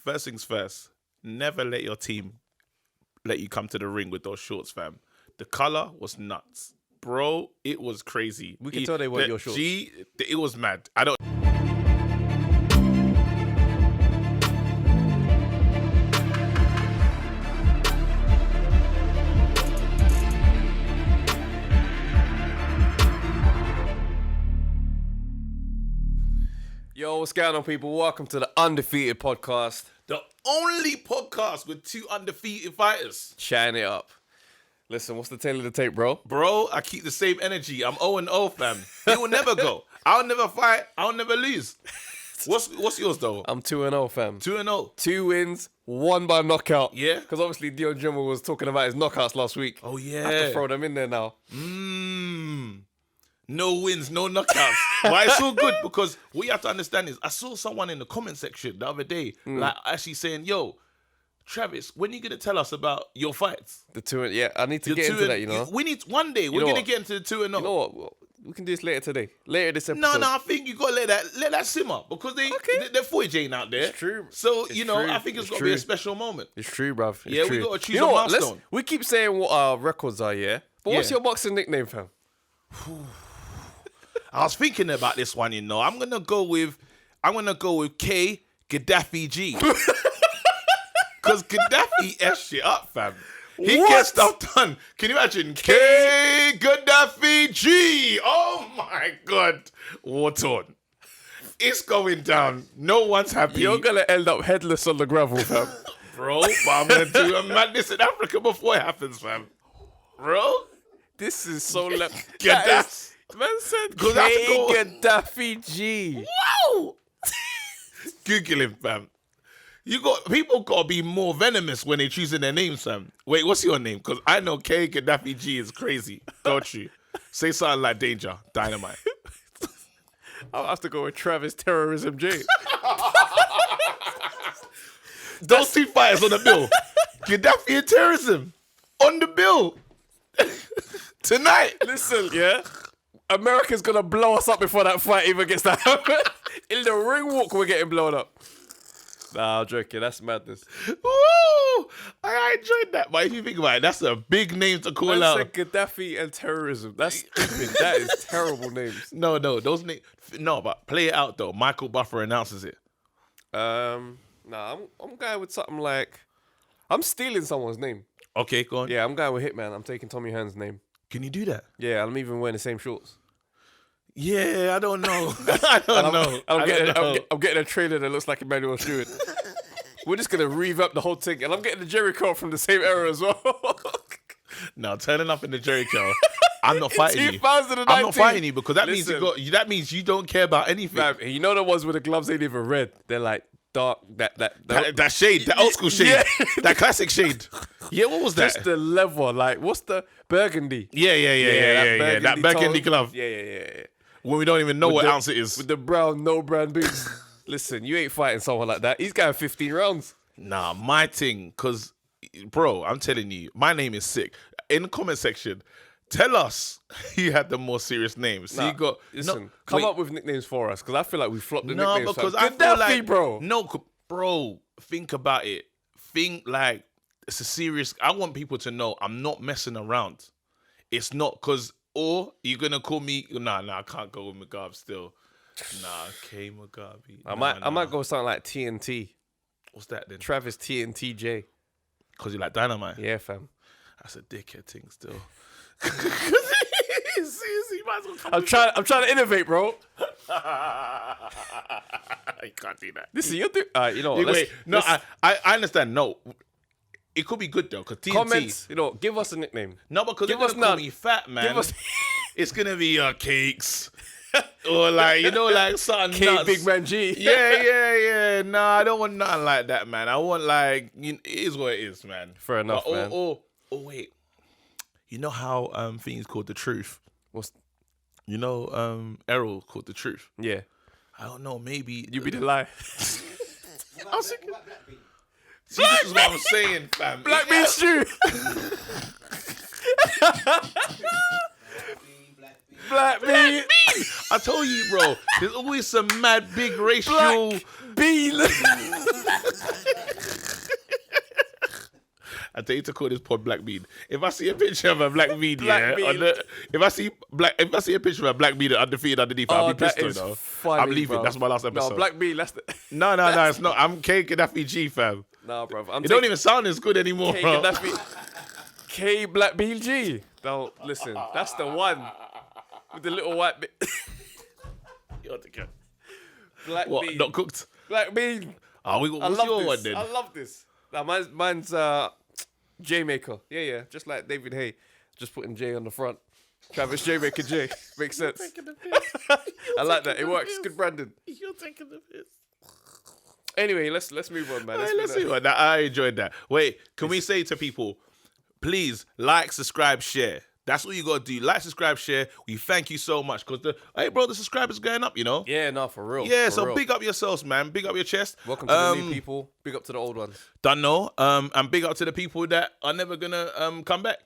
first things first, never let your team let you come to the ring with those shorts, fam. The colour was nuts. Bro, it was crazy. We can tell they weren't your shorts. It was mad. I don't... Yo, what's going on, people? Welcome to the Undefeated Podcast. The only podcast with two undefeated fighters. Chatting it up. Listen, what's the tail of the tape, bro? Bro, I keep the same energy. I'm 0-0, fam. It will never go. I'll never fight. I'll never lose. What's yours, though? I'm 2-0, fam. 2-0. 2 wins, 1 by knockout. Yeah? Because obviously Dion Jumbo was talking about his knockouts last week. Oh, yeah. I have to throw them in there now. No wins, no knockouts. But it's all good because what you have to understand is I saw someone in the comment section the other day like actually saying, yo, Travis, when are you going to tell us about your fights? The 2 yeah, I need to get into that, you know. We need, one day, we're going to get into the 2-0. You know what? We can do this later today. Later this episode. No, I think you got to let that simmer because their footage ain't out there. It's true. So, It's you know, true. I think it's got to be a special moment. It's true, bruv. It's Yeah, true. we got to choose You know a what? milestone. We keep saying what our records are, yeah? But what's your boxing nickname, fam? I was thinking about this one, you know. I'm gonna go with K Gaddafi G. Cause Gaddafi F shit up, fam. He gets stuff done. Can you imagine? K Gaddafi G. Oh my god. War torn. It's going down. No one's happy. You're gonna end up headless on the gravel, fam. Bro, but I'm gonna do a madness in Africa before it happens, fam. Bro. This is so left. Gaddafi. Man said Go- Gaddafi G. Wow! Google him, fam. People gotta be more venomous when they choosing their names, fam. Wait, what's your name? Because I know K Gaddafi G is crazy. Don't you? Say something like Danger, Dynamite. I'll have to go with Travis Terrorism J. Those two fighters on the bill. Gaddafi and terrorism on the bill tonight. Listen, yeah. America's gonna blow us up before that fight even gets to happen. In the ring walk, we're getting blown up. Nah, I'm joking. That's madness. Woo! I enjoyed that. But if you think about it, that's a big name to call out. Said Gaddafi and terrorism. That's stupid. That is terrible names. No, those names. No, but play it out though. Michael Buffer announces it. Nah, I'm going with something like. I'm stealing someone's name. Okay, go on. Yeah, I'm going with Hitman. I'm taking Tommy Hearn's name. Can you do that? Yeah, I'm even wearing the same shorts. Yeah, I don't know. I don't know. I'm getting a trailer that looks like Emmanuel Stewart. We're just gonna revamp the whole thing, and I'm getting the Jericho from the same era as well. No, turning up in the Jericho. I'm not fighting you. 2019. I'm not fighting you because that Listen. means you don't care about anything. Man, you know the ones where the gloves ain't even red. They're like dark. That shade, that old school shade, that classic shade. Yeah, what was that? Just the level, like what's the burgundy? Yeah. That burgundy glove. Yeah. When we don't even know With what the- ounce it is. With the brown, no brand boots. Listen, you ain't fighting someone like that. He's going 15 rounds. Nah, my thing, because, bro, I'm telling you, my name is sick. In the comment section, tell us who had the more serious names. So Nah, you got... Listen, come up with nicknames for us, because I feel like we flopped the No, nicknames. because fam. I feel Gaddafi, like... bro. No, bro, think about it. Think like, it's a serious... I want people to know I'm not messing around. It's not because... Or you're going to call me... Nah, I can't go with Mugabe still. Nah, K Mugabe. I might go with something like TNT. What's that then? Travis TNTJ. Because you like Dynamite? Yeah, fam. That's a dickhead thing still. See, might as well come I'm trying to innovate, bro. You can't do that. Listen, you're doing... you know what? Wait, no, I understand. No, it could be good though, because TNT... Comments, give us a nickname. No, because Give they're us going to call none. me fat, man. Give us... It's going to be cakes. Or like, like something K nuts. Big Man G. Yeah. Nah, I don't want nothing like that, man. I want like, it is what it is, man. Fair enough, man. Or wait. You know how things called The Truth? What's... Errol called The Truth. Yeah. I don't know, maybe... You be the lie. I was thinking... See, this is what I'm saying, fam. Blackbean stew. Blackbean. I told you, bro. There's always some mad big racial. Bean. I tell you to call this pod Black Bean. If I see a picture of a black bean, Blackbean. if I see a picture of a black bean undefeated underneath, I'll be pissed. That is though. funny, I'm leaving. bro. That's my last episode. No, Blackbean. That's the. No, it's not. I'm K Gaddafi G, fam. Nah, bro. It don't even sound as good anymore, K bro. K Blackbean G. No, listen. That's the one with the little white bit. You're the guy. Black What? Bean. Not cooked? Black Bean. Oh, what's your one then? I love this. Nah, mine's J Maker. Yeah. Just like David Hay. Just putting J on the front. Travis J Maker J. Makes sense. I like that. It works. Good branding. You're taking the piss. Anyway, let's move on, man. Let's see what that. I enjoyed that. Wait, can we say to people, please like, subscribe, share. That's what you gotta do. Like, subscribe, share. We thank you so much because the subscribers going up. You know. Yeah, no, for real. Yeah, for so real. big up yourselves, man. Big up your chest. Welcome to the new people. Big up to the old ones. Don't know. And big up to the people that are never gonna come back.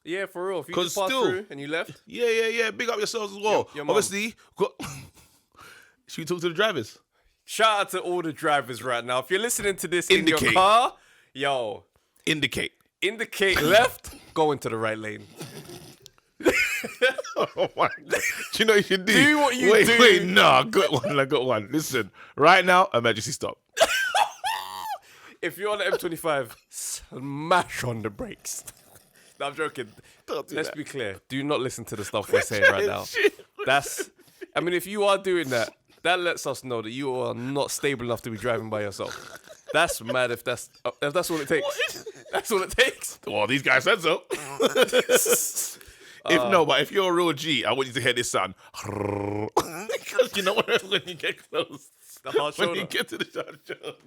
Yeah, for real. If you 'Cause just passed still- through and you left, Yeah. Big up yourselves as well. Your mum. Obviously, should we talk to the drivers? shout out to all the drivers right now. If you're listening to this in your Indicate. car, yo, Indicate. left, go into the right lane. Oh my God. Do you know what you should do? Do what you do. Wait, no, I got one. Listen, right now, emergency stop. If you're on the M25, smash on the brakes. No, I'm joking. Don't do Let's that. be clear. Do not listen to the stuff we're saying right now. I mean, if you are doing that, that lets us know that you are not stable enough to be driving by yourself. That's mad if that's all it takes. That's all it takes. Well, these guys said so. But if you're a real G, I want you to hear this sound. Because you know what? When you get close, The hard when you shoulder. get to the shoulder.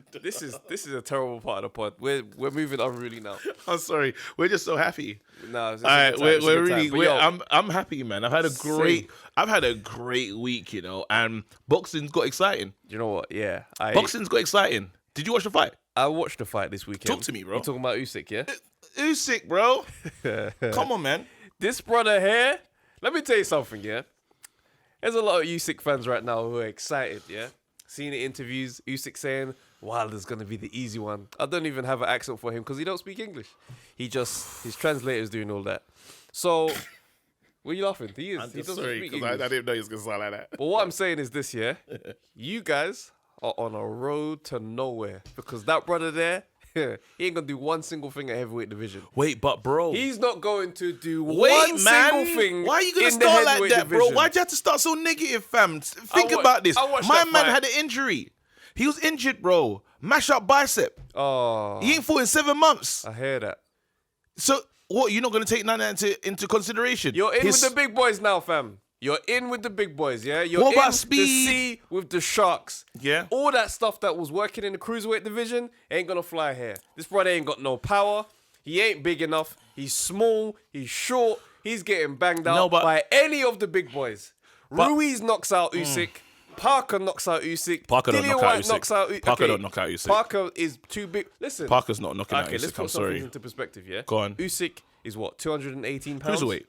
This is a terrible part of the pod. We're moving unruly now. I'm sorry. We're just so happy. No, it's a All right, good time, it's a we're good really. time. But yo, I'm happy, man. I've had a great week, you know, and boxing's got exciting. you know what? Yeah, Boxing's got exciting. Did you watch the fight? I watched the fight this weekend. Talk to me, bro. You're talking about Usyk, yeah? Usyk, bro. Come on, man. This brother here, let me tell you something, yeah? There's a lot of Usyk fans right now who are excited, yeah? Seeing the interviews, Usyk saying, Wilder's going to be the easy one. I don't even have an accent for him because he don't speak English. His translator's doing all that. So, what are you laughing? He doesn't speak English. I didn't know he was going to sound like that. But what I'm saying is this, yeah? You guys are on a road to nowhere because that brother there, he ain't going to do one single thing at heavyweight division. Wait, but bro. He's not going to do Wait, one man. single thing. Why are you gonna in the start like heavyweight that, bro? division. Why'd you have to start so negative, fam? Think wa- about this. I watched My that man fight. had an injury. He was injured, bro. Mash up bicep. Oh, He ain't fought in 7 months. I hear that. So what? You're not gonna take none of that into consideration? You're in with the big boys now, fam. You're in with the big boys, yeah? You're What about in speed? the sea with the sharks. Yeah. All that stuff that was working in the cruiserweight division ain't gonna fly here. This brother ain't got no power. He ain't big enough. He's small. He's short. He's getting banged out No, but- by any of the big boys. Ruiz knocks out Usyk. Parker knocks out Usyk. Parker don't Dillian knock out White Usyk. knocks out Parker don't knock out Usyk. Parker is too big. Listen. Parker's not knocking out Okay, let's Usyk. I'm put something sorry. into perspective, yeah? Go on. Usyk is what, 218 pounds? Cruiserweight.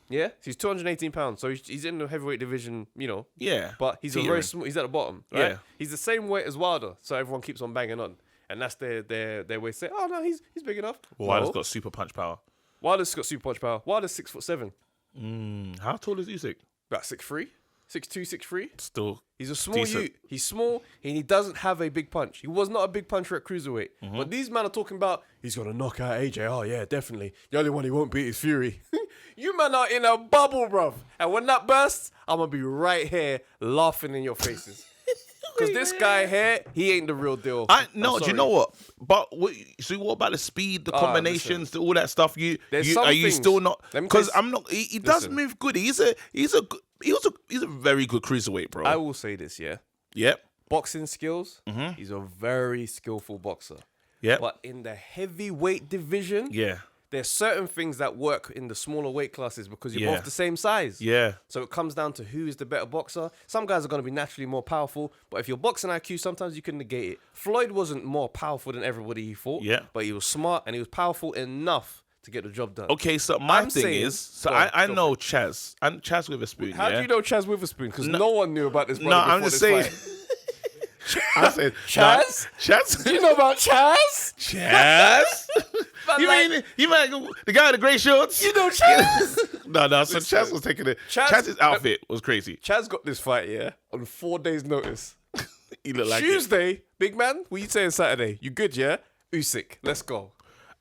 Yeah, he's 218 pounds, so he's in the heavyweight division, you know. Yeah. But he's a Teetering. very small. He's at the bottom. Right? Yeah. He's the same weight as Wilder, so everyone keeps on banging on, and that's their way to say, oh no, he's big enough. Wilder's No. got super punch power. Wilder's got super punch power. Wilder's 6'7", How tall is Usyk? about 6'3", 6'2", 6'3". Still. He's a small Decent. youth. He's small and he doesn't have a big punch. He was not a big puncher at cruiserweight. Mm-hmm. But these men are talking about he's gonna knock out AJ. Oh yeah, definitely. The only one he won't beat is Fury. You man are in a bubble, bruv. And when that bursts, I'm gonna be right here laughing in your faces. Because this guy here, he ain't the real deal. Do I'm you sorry. know what? But so what about the speed, the combinations, all that stuff? There's some Are you things. still not? Let me Because tell you- I'm not. He does Listen. move good. He's a very good cruiserweight, bro. I will say this, yeah. Yep. Boxing skills, he's a very skillful boxer. Yep. But in the heavyweight division, Yeah. there's certain things that work in the smaller weight classes because you're Yeah. both the same size. Yeah. So it comes down to who is the better boxer. Some guys are going to be naturally more powerful, but if you're boxing IQ, sometimes you can negate it. Floyd wasn't more powerful than everybody he fought, Yeah. but he was smart and he was powerful enough to get the job done. Okay, so my I'm thing saying- is, so Go on, I go know Chaz. And Chaz Witherspoon, How yeah? do you know Chaz Witherspoon? Because no one knew about this No, brother I'm before just this saying. fight. I said, Chaz? Chaz? Do you know about Chaz? Chaz? Man, you like- mean the guy with the grey shorts? You know Chaz? No. So Listen, Chaz was taking it. Chaz- Chaz's outfit was crazy. Chaz got this fight, yeah, on 4 days' notice. He looked like it. Tuesday, big man, what you saying Saturday? You good, yeah? Usyk, let's go.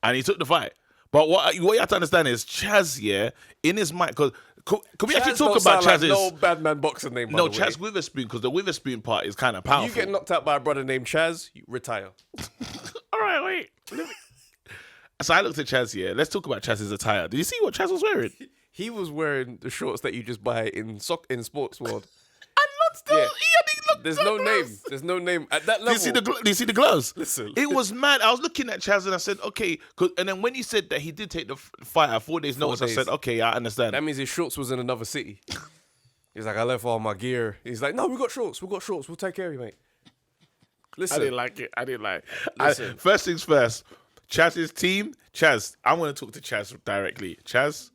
And he took the fight. But what you have to understand is Chaz, yeah, in his mind, because could we actually Chaz talk don't about sound Chaz's? like no bad man boxing name, by No, the way. Chaz Witherspoon, because the Witherspoon part is kind of powerful. You get knocked out by a brother named Chaz, you retire. All right, wait. So I looked at Chaz, yeah. Let's talk about Chaz's attire. Did you see what Chaz was wearing? He was wearing the shorts that you just buy in sports world. And not still, Yeah. he looked There's so no gross. name. There's no name at that Do level. you see the gloves? Listen. It was mad. I was looking at Chaz and I said, okay. And then when he said that he did take the fight at 4 days notice, I days. said, okay, I understand. That means his shorts was in another city. He's like, I left all my gear. He's like, no, we got shorts. We'll take care of you, mate. Listen. I didn't like it. Listen. First things first. Chaz's team. Chaz, I want to talk to Chaz directly. Chaz.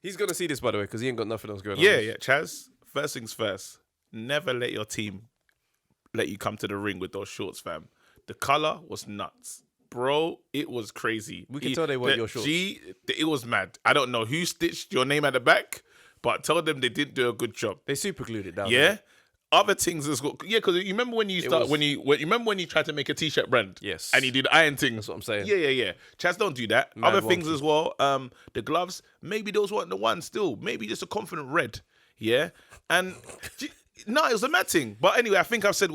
He's going to see this, by the way, because he ain't got nothing else going on. Yeah. Chaz, first things first. Never let your team let you come to the ring with those shorts, fam. The color was nuts. Bro, it was crazy. We can tell they weren't your shorts. It was mad. I don't know who stitched your name at the back, but tell them they didn't do a good job. They super glued it down. Yeah. there. Other things as well. Yeah, because you remember when you remember when you tried to make a t-shirt brand? Yes. And you did iron things. That's what I'm saying. Yeah. Chaz, don't do that. Mad Other things wonky. as well. The gloves, maybe those weren't the ones still. Maybe just a confident red. Yeah. And no, it was a mad thing. But anyway, I think I've said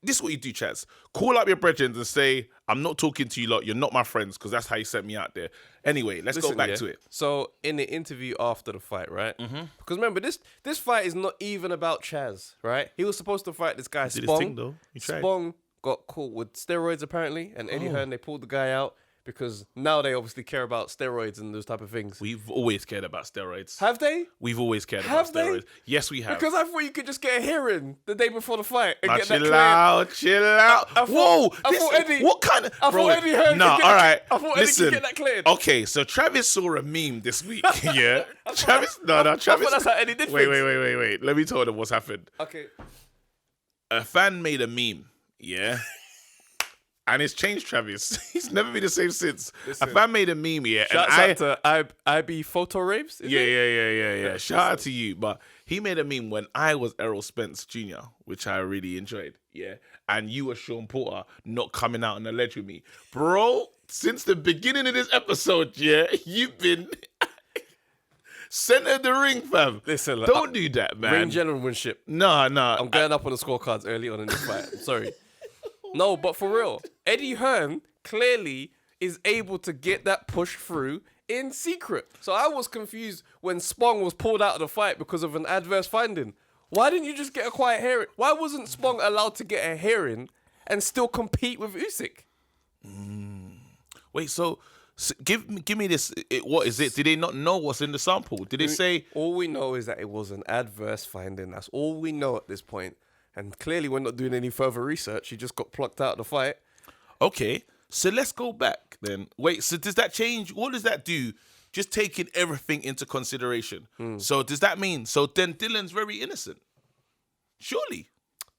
this is what you do, Chaz. Call up your brethren and say, I'm not talking to you lot. You're not my friends, because that's how you sent me out there. Anyway, let's go back to it. So in the interview after the fight, right? Mm-hmm. Because remember, this fight is not even about Chaz, right? He was supposed to fight this guy, Did his Spong. thing, though. He tried. Spong got caught with steroids, apparently, and Eddie Hearn, they pulled the guy out because now they obviously care about steroids and those type of things. We've always cared about steroids. Have they? We've always cared Have about they? steroids. Yes, we have. Because I thought you could just get a hearing the day before the fight and Now, get that chill cleared. out, chill out. I thought- Whoa, I thought Eddie- what kind of? I thought Eddie Hearn Nah, could get all that- right. I thought Eddie Listen, could get that cleared. Okay, so Travis saw a meme this week. Yeah, Travis. Travis. I thought that's how Eddie did Wait. things. Let me tell them what's happened. Okay. A fan made a meme. Yeah. And it's changed Travis. He's never been the same since. Listen. A fan made a meme, yeah. Shouts and out to IB Photo Raves. is Yeah. it? Shout out to you. But he made a meme when I was Errol Spence Jr., which I really enjoyed. Yeah. And you were Sean Porter not coming out on the ledge with me. Bro, since the beginning of this episode, yeah, you've been center of the ring, fam. Listen, look, don't do that, man. Ring gentlemanship. No. I'm going up on the scorecards early on in this fight. I'm sorry. No, but for real, Eddie Hearn clearly is able to get that push through in secret. So I was confused when Spong was pulled out of the fight because of an adverse finding. Why didn't you just get a quiet hearing? Why wasn't Spong allowed to get a hearing and still compete with Usyk? Wait, so give me this. What is it? Did they not know what's in the sample? Did they say? All we know is that it was an adverse finding. That's all we know at this point. And clearly we're not doing any further research. He just got plucked out of the fight. Okay, so let's go back then. Wait, so does that change? What does that do? Just taking everything into consideration. So does that mean, so then Dylan's very innocent? Surely.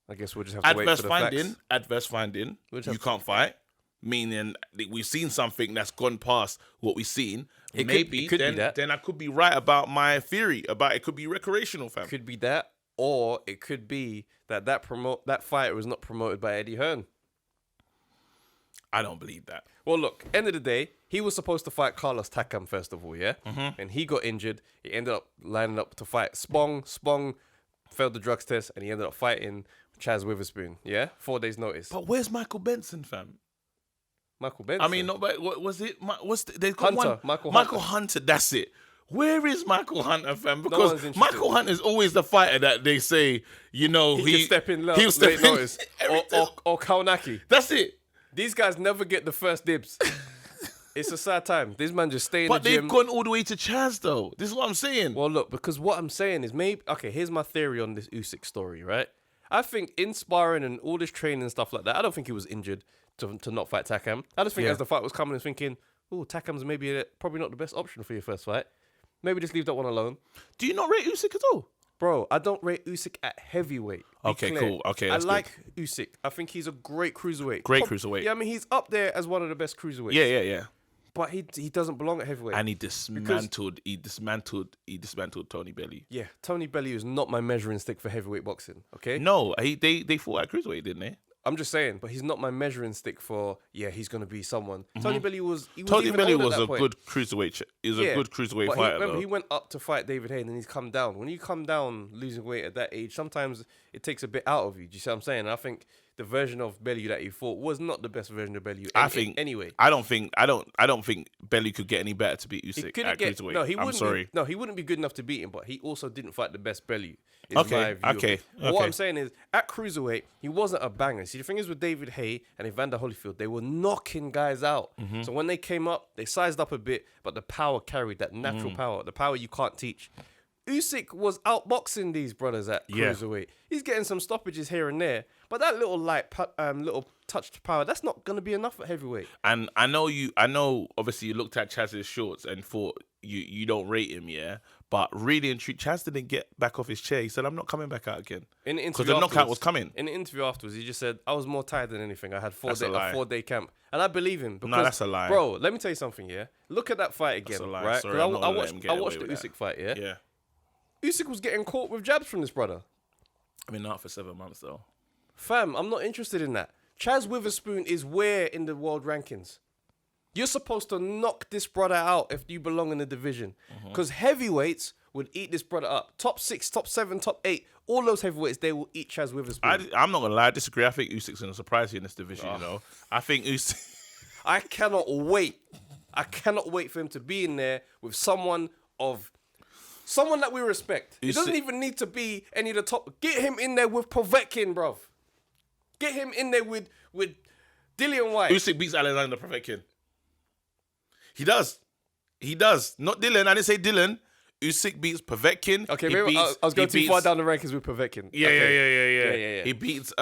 I guess we'll just have to wait for the facts. Adverse finding, We'll just you have can't fight. Meaning that we've seen something that's gone past what we've seen. It Maybe could be then, that. then I could be right about my theory about it could be recreational, fam. Could be that, or it could be that fight was not promoted by Eddie Hearn. I don't believe that. Well, look, end of the day, he was supposed to fight Carlos Takam first of all, yeah? And he got injured. He ended up lining up to fight Spong. Spong failed the drugs test, and he ended up fighting Chaz Witherspoon, yeah? 4 days notice. But where's Michael Benson, fam? Michael Benson. I mean, not what was it? They've got Hunter, one. Michael Hunter. That's it. Where is Michael Hunter, fam? one's Because interested. Michael Hunter is always the fighter that they say, you know, he can step in he'll step late in notice. every time. or Kaunaki. That's it. These guys never get the first dibs. It's a sad time. These man just stay in But the gym. they've gone all the way to Chaz, though. This is what I'm saying. Well, look, because what I'm saying is maybe... Okay, here's my theory on this Usyk story, right? I think in sparring and all this training and stuff like that, I don't think he was injured to not fight Takam. I just think Yeah. as the fight was coming, I was thinking, Takam's maybe probably not the best option for your first fight. Maybe just leave that one alone. Do you not rate Usyk at all? Bro, I don't rate Usyk at heavyweight. Be Okay, clear. cool. Okay, that's I like Usyk. I think he's a great cruiserweight. Cruiserweight. Yeah, I mean, he's up there as one of the best cruiserweights. Yeah. But he doesn't belong at heavyweight. And he dismantled Tony Bellew. Yeah, Tony Bellew is not my measuring stick for heavyweight boxing, okay? No, they fought at cruiserweight, didn't they? I'm just saying, but he's not my measuring stick for, he's going to be someone. Tony Bellew was a good cruiserweight. A good cruiserweight but fighter. Remember, he went up to fight David Haye, and then he's come down. When you come down losing weight at that age, sometimes it takes a bit out of you. Do you see what I'm saying? I think the version of Bellew that he fought was not the best version of Bellew. Anyway, I don't think Bellew could get any better to beat Usyk at cruiserweight. No, he wouldn't. I'm sorry. He wouldn't be good enough to beat him, but he also didn't fight the best Bellew. Okay. What I'm saying is, at cruiserweight, he wasn't a banger. See, the thing is with David Haye and Evander Holyfield, they were knocking guys out. So when they came up, they sized up a bit, but the power carried, that natural power, the power you can't teach. Usyk was outboxing these brothers at cruiserweight. He's getting some stoppages here and there, but that little little touched power, that's not going to be enough at heavyweight. And I know obviously you looked at Chaz's shorts and thought you don't rate him, yeah? But really and truly, Chaz didn't get back off his chair. He said, I'm not coming back out again. Because the knockout was coming. In the interview afterwards, he just said, I was more tired than anything. I had a 4-day camp. And I believe him. Because, no, that's a lie. Bro, let me tell you something, yeah? Look at that fight again, that's a lie. right? Sorry, I watched the Usyk fight, yeah? Yeah. Usyk was getting caught with jabs from this brother. I mean, not for 7 months, though. Fam, I'm not interested in that. Chaz Witherspoon is where in the world rankings? You're supposed to knock this brother out if you belong in the division. Because heavyweights would eat this brother up. Top 6, top 7, top 8, all those heavyweights, they will eat Chaz Witherspoon. I'm not going to lie, I disagree. I think Usyk's going to surprise you in this division, you know. I think Usyk... I cannot wait. I cannot wait for him to be in there with someone that we respect. It doesn't even need to be any of the top. Get him in there with Povetkin, bruv. Get him in there with Dillian White. Usyk beats Alexander Povetkin. He does. Not Dylan. I didn't say Dylan. Usyk beats Povetkin. Okay, maybe I was going too far down the rankings with Povetkin. Yeah. He beats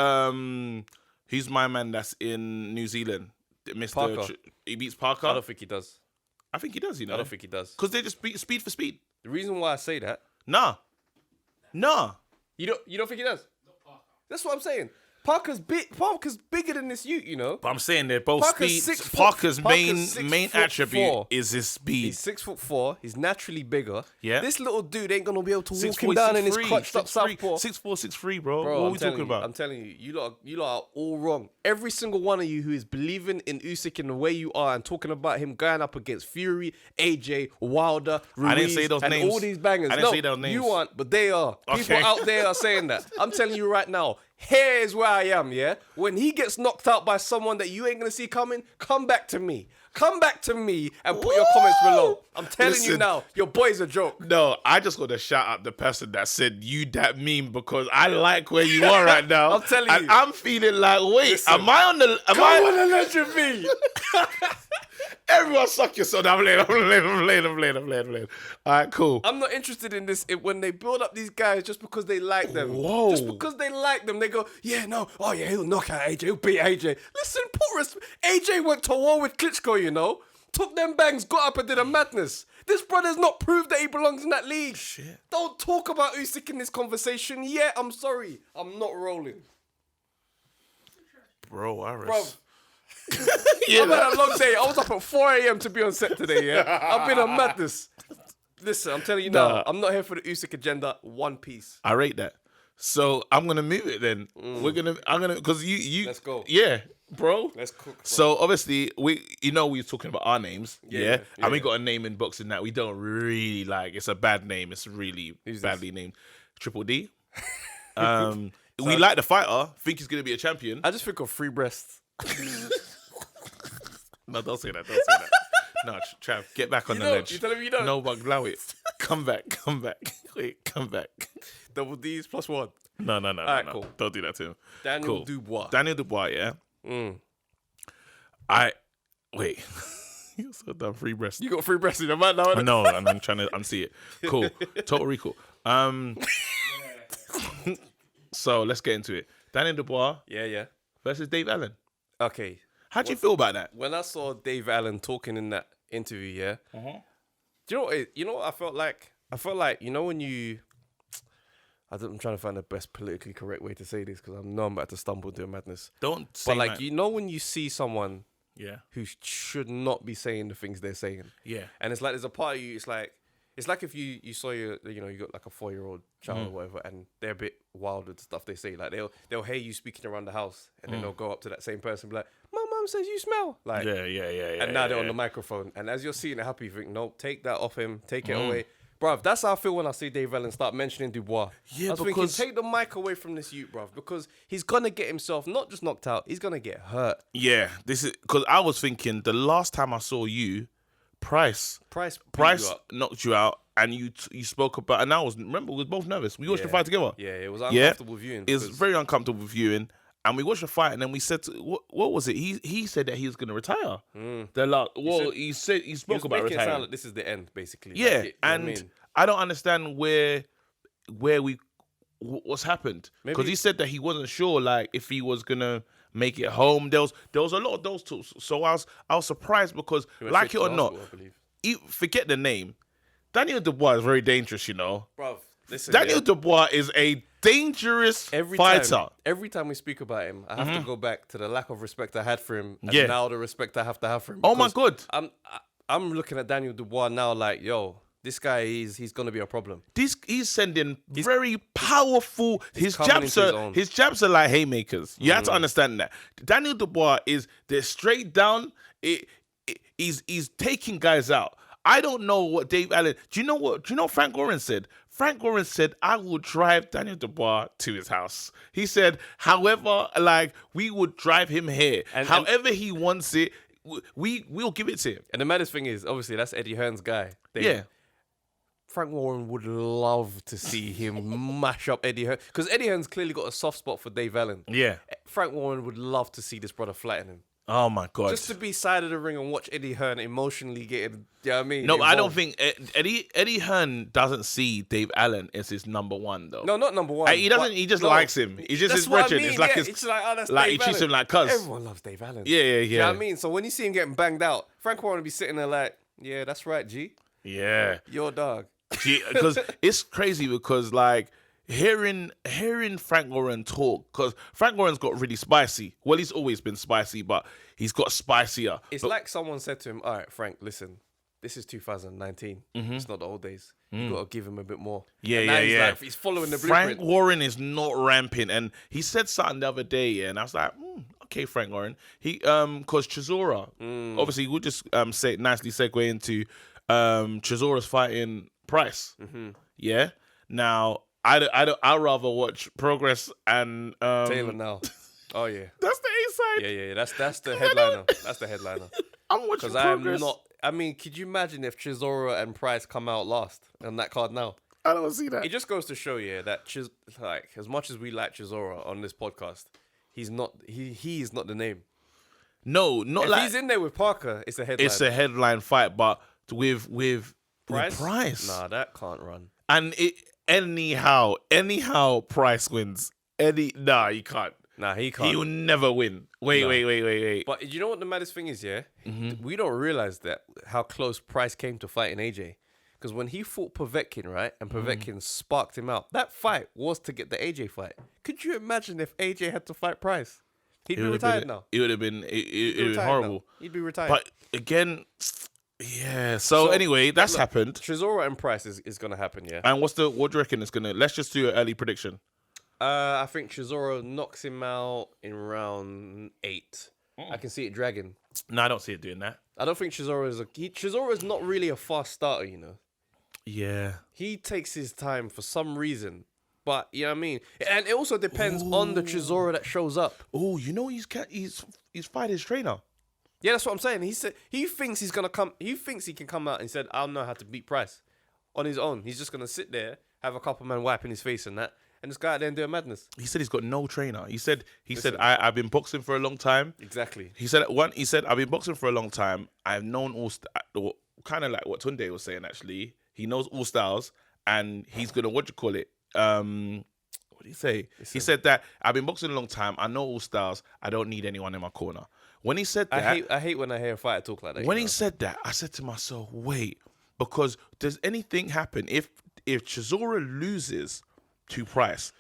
who's my man that's in New Zealand? Mr. Parker. He beats Parker. I don't think he does. I think he does, you know. I don't think he does. Because they just beat speed for speed. The reason why I say that... Nah. You don't think he does? That's what I'm saying. Parker's bigger than this you know. But I'm saying they're both Parker's speed. 6 foot- Parker's Parker's main 6'4". attribute is his speed. He's 6'4". He's naturally bigger. Yeah. This little dude ain't gonna be able to walk 6'4", him down in his 6'3", clutched up southpaw. 6'4", 6'3", bro. Bro, What are we talking about? I'm telling you, you lot are all wrong. Every single one of you who is believing in Usyk in the way you are and talking about him going up against Fury, AJ, Wilder, Ruiz, I didn't say those and names. all these bangers. I didn't say those names. You aren't, but they are. Okay. People out there are saying that. I'm telling you right now. Here's where I am, yeah? When he gets knocked out by someone that you ain't going to see coming, come back to me. Come back to me and put your comments below. I'm telling you now, your boy's a joke. No, I just got to shout out the person that said you that meme because I like where you are right now. I'm telling and you. I'm feeling like, wait, am I on the... Come on and let you be. Everyone suck yourself. I'm playing. All right, cool. I'm not interested in this when they build up these guys just because they like them. Whoa. Just because they like them, they go, he'll knock out AJ, he'll beat AJ. Listen, AJ went to war with Klitschko, you know? Took them bangs, got up and did a madness. This brother's not proved that he belongs in that league. Shit. Don't talk about Usyk in this conversation yet. I'm sorry. I'm not rolling. Bro, Iris. Bro. I've had a long day. I was up at 4 a.m. to be on set today, yeah? I've been on madness. Listen, I'm telling you now, I'm not here for the Usyk agenda. One piece. I rate that. So I'm gonna move it then. Because you. Let's go. Yeah, bro. Let's cook. Bro. So obviously we were talking about our names, Yeah. and we got a name in boxing that we don't really like. It's a bad name. It's really badly named. Triple D. We like the fighter. Think he's gonna be a champion. I just think of free breasts. No, don't say that. No, Trav, get back on the don't? ledge. You telling me you don't? No, but allow it. Come back. Wait, come back. Double D's plus 1. No. Alright, cool. Don't do that to him. Daniel Dubois. Daniel Dubois, yeah. Wait. You're so dumb. Free breast. You got free breasts in your mind now, innit? No, and I'm trying to unsee it. Cool. Total recall. So let's get into it. Daniel Dubois Yeah. versus Dave Allen. Okay. How do you feel about that? When I saw Dave Allen talking in that interview, yeah. Uh-huh. Do you know what? You know what I felt like? I felt like, you know, when you. I'm trying to find the best politically correct way to say this because I know I'm about to stumble into a madness. Don't say But like, that. you know, when you see someone Yeah. who should not be saying the things they're saying, Yeah. and it's like there's a part of you. It's like if you saw you got like a 4-year-old child or whatever, and they're a bit wild with the stuff they say. Like they'll hear you speaking around the house, and then they'll go up to that same person, and be like, "My mum says you smell." Like, Yeah. and now they're on the microphone, and as you're seeing it happen, you think, "No, take that off him, take it away." Bruv, that's how I feel when I see Dave Allen start mentioning Dubois. Yeah, I was thinking, take the mic away from this youth, bruv, because he's going to get himself not just knocked out, he's going to get hurt. Yeah, this is because I was thinking the last time I saw you, Price Price beat you up. knocked you out, and you spoke about, and remember, we were both nervous. We watched the fight together. Yeah, it was uncomfortable viewing. It was very uncomfortable viewing. And we watched the fight, and then we said, "What was it?" He said that he was going to retire. He spoke about making it retiring. sound like this is the end, basically. Yeah, Like, and I don't understand what's happened because he said that he wasn't sure, like if he was gonna make it home. There was a lot of those talks, so I was surprised because, like it or not, forget the name. Daniel Dubois is very dangerous, you know. Bruv, listen, Daniel Dubois is a dangerous fighter. Every time we speak about him, I have to go back to the lack of respect I had for him, and now the respect I have to have for him. Oh my God! I'm looking at Daniel Dubois now, like, yo, this guy he's gonna be a problem. He's sending very powerful. His jabs are like haymakers. You have to understand that. Daniel Dubois they're straight down. He's taking guys out. I don't know what Dave Allen. Do you know what Frank Warren said? Frank Warren said, "I will drive Daniel Dubois to his house." He said, "However, like we would drive him here. However he wants it, we'll give it to him." And the maddest thing is, obviously, that's Eddie Hearn's guy. Frank Warren would love to see him mash up Eddie Hearn because Eddie Hearn's clearly got a soft spot for Dave Allen. Yeah, Frank Warren would love to see this brother flatten him. Oh my God! Just to be side of the ring and watch Eddie Hearn emotionally getting, you know what I mean? No, involved. I don't think Eddie Hearn doesn't see Dave Allen as his number one though. No, not number one. He doesn't. He just likes him. He's just his brethren. I mean. It's like it's like, oh, that's like Dave he treats Allen. him like cuz. Everyone loves Dave Allen. Yeah. You know what I mean? So when you see him getting banged out, Frank Warren would be sitting there like, yeah, that's right, G. Yeah. Your dog. Because it's crazy because like hearing Frank Warren talk, because Frank Warren's got really spicy. Well, he's always been spicy, but he's got spicier. It's like someone said to him, all right, Frank, listen, this is 2019. It's not the old days. You got to give him a bit more. Yeah. Like, he's following the Frank blueprint. Warren is not rampant. And he said something the other day, and I was like, okay, Frank Warren. He, because Chisora, obviously, we'll just nicely segue into Chisora's fighting Price. Yeah. Now, I'd rather watch Progress and Taylor now. Oh yeah, that's the A side. Yeah. That's the headliner. That's the headliner. I'm watching Because Progress. I'm not. I mean, could you imagine if Chisora and Price come out last on that card now? I don't see that. It just goes to show you that like as much as we like Chisora on this podcast, he's not. He is not the name. No, not If like he's in there with Parker, it's a headline. it's a headline fight, but with Price. Nah, that can't run. And anyhow, Price wins. Nah, he can't. Nah, he can't. He will never win. Wait. But you know what the maddest thing is, yeah? We don't realize that how close Price came to fighting AJ. Because when he fought Povetkin, right? And Povetkin sparked him out. That fight was to get the AJ fight. Could you imagine if AJ had to fight Price? He'd be retired now. It would have been horrible. Now. He'd be retired. But again, yeah. So anyway, that's happened. Chisora and Price is going to happen, yeah? And what do you reckon it's going to... Let's just do an early prediction. I think Chisora knocks him out in round 8. I can see it dragging. No, I don't see it doing that. I don't think Chisora is not really a fast starter, you know. Yeah. He takes his time for some reason. But, you know what I mean? And it also depends on the Chisora that shows up. Oh, you know he's fighting his trainer. Yeah, that's what I'm saying. He said he thinks he's gonna come. He thinks he can come out and said, "I'll know how to beat Price on his own." He's just gonna sit there, have a couple men wiping his face and that, and just go out there and do a madness. He said he's got no trainer. He said I've been boxing for a long time. Exactly. He said I've been boxing for a long time. I've known kind of like what Tunde was saying actually. He knows all styles, and he's gonna what do you call it? What did he say? He said that I've been boxing a long time. I know all styles. I don't need anyone in my corner. When he said that, I hate when I hear a fighter talk like that. when he said that, I said to myself, wait, because does anything happen if Chisora loses to Price?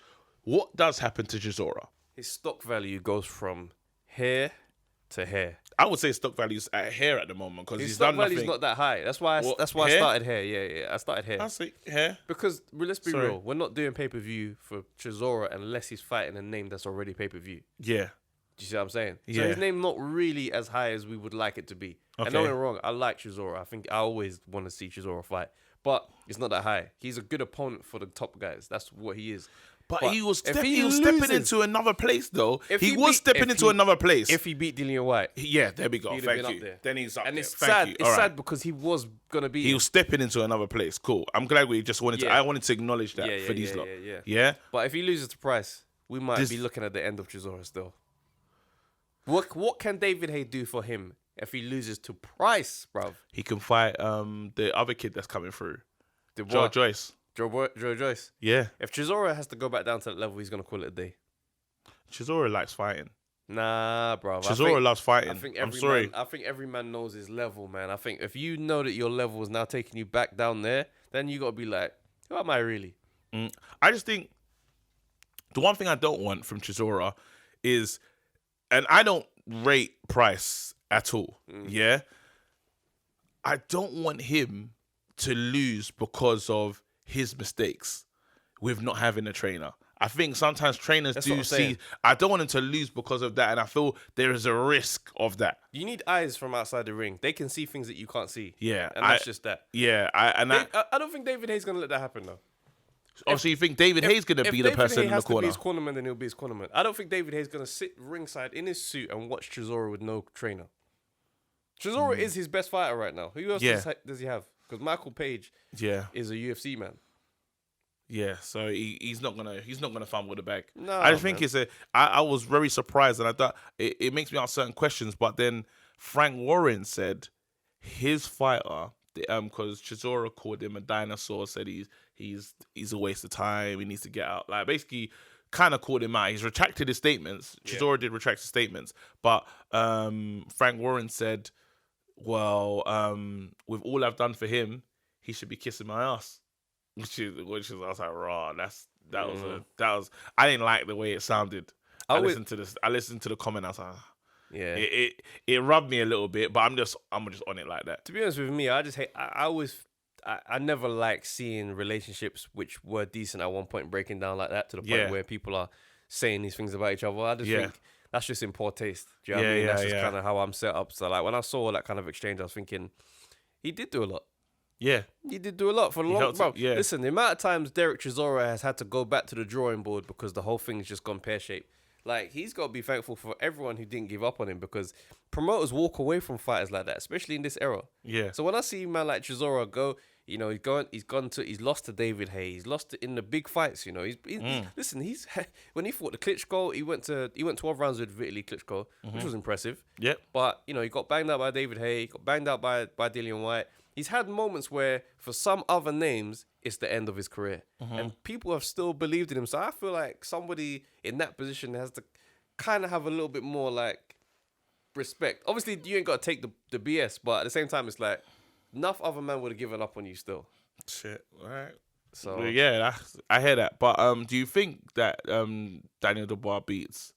What does happen to Chisora? His stock value goes from hair to hair. I would say stock value's at hair at the moment because His he's stock done nothing. value's not that high. That's why. What, That's why hair? I started hair. Yeah. I started hair. I say hair. Because let's be Sorry. real, we're not doing pay-per-view for Chisora unless he's fighting a name that's already pay-per-view. Yeah. Do you see what I'm saying? Yeah. So his name not really as high as we would like it to be. And Okay. don't get me wrong, I like Chisora. I think I always want to see Chisora fight. But it's not that high. He's a good opponent for the top guys. That's what he is. But he was if stepping loses- into another place though. If He he was beat- stepping if into he- another place. If he beat Dillian White. Yeah, there we go. He'd have Thank been you. up there. Then he's up And there. it's Thank sad. you. It's All right. sad because he was going to be... He was stepping into another place. Cool. I'm glad we just wanted to. Yeah. I wanted to acknowledge that Yeah, for these lot. yeah. Yeah. But if he loses to Price, we might This- be looking at the end of Chisora still. What can David Haye do for him if he loses to Price, bruv? He can fight the other kid that's coming through, Dubois. Joe Joyce. Joe Joyce. Yeah. If Chisora has to go back down to that level, he's going to call it a day. Chisora likes fighting. Nah, bruv. Chisora loves fighting. I think I'm sorry. I think every man knows his level, man. I think if you know that your level is now taking you back down there, then you got to be like, who am I really? I just think the one thing I don't want from Chisora is, and I don't rate Price at all. Yeah. I don't want him to lose because of his mistakes with not having a trainer. I think sometimes trainers That's what do I'm see. saying. I don't want him to lose because of that, and I feel there is a risk of that. You need eyes from outside the ring. They can see things that you can't see. Yeah, And that's just that. Yeah, I don't think David Haye's going to let that happen, though. obviously you think David Haye's going to be the David person Haye in the has to corner. be his cornerman, then he'll be his cornerman. I don't think David Haye's going to sit ringside in his suit and watch Chisora with no trainer. Chisora is his best fighter right now. Who else Yeah. does he have? Because Michael Page Yeah, is a UFC man. yeah. So he's not gonna fumble the bag. No, I just think man. it's a. I was very surprised, and I thought it makes me ask certain questions. But then Frank Warren said his fighter, because Chisora called him a dinosaur, said he's a waste of time. He needs to get out. Like basically, kind of called him out. He's retracted his statements. Chisora did retract his statements, but Frank Warren said, well, with all I've done for him, he should be kissing my ass. Which is I was like, raw. That was I didn't like the way it sounded. I listened to the comment. I was like, Yeah. it rubbed me a little bit, but I'm just on it like that. To be honest with me, I just hate. I never like seeing relationships which were decent at one point breaking down like that to the point Yeah. where people are saying these things about each other. I just think that's just in poor taste. Do you know what I Yeah, mean? yeah, That's just yeah. kind of how I'm set up. So like when I saw that kind of exchange, I was thinking, he did do a lot. Yeah, He did do a lot for a long helped bro. it, yeah. Listen, the amount of times Derek Chisora has had to go back to the drawing board because the whole thing's just gone pear-shaped. Like, he's got to be thankful for everyone who didn't give up on him because promoters walk away from fighters like that, especially in this era. yeah. So when I see a man like Chisora go, you know, he's lost to David Haye, he's lost in the big fights. You know, listen, when he fought the Klitschko, he went 12 rounds with Vitaly Klitschko, which was impressive. Yep. But you know, he got banged out by David Haye, he got banged out by Dillian White. He's had moments where, for some other names, it's the end of his career, and people have still believed in him. So I feel like somebody in that position has to kind of have a little bit more like respect. Obviously, you ain't got to take the BS, but at the same time, it's like enough other men would have given up on you still. Shit. All right. So Well, yeah, I hear that. But do you think that Daniel Dubois beats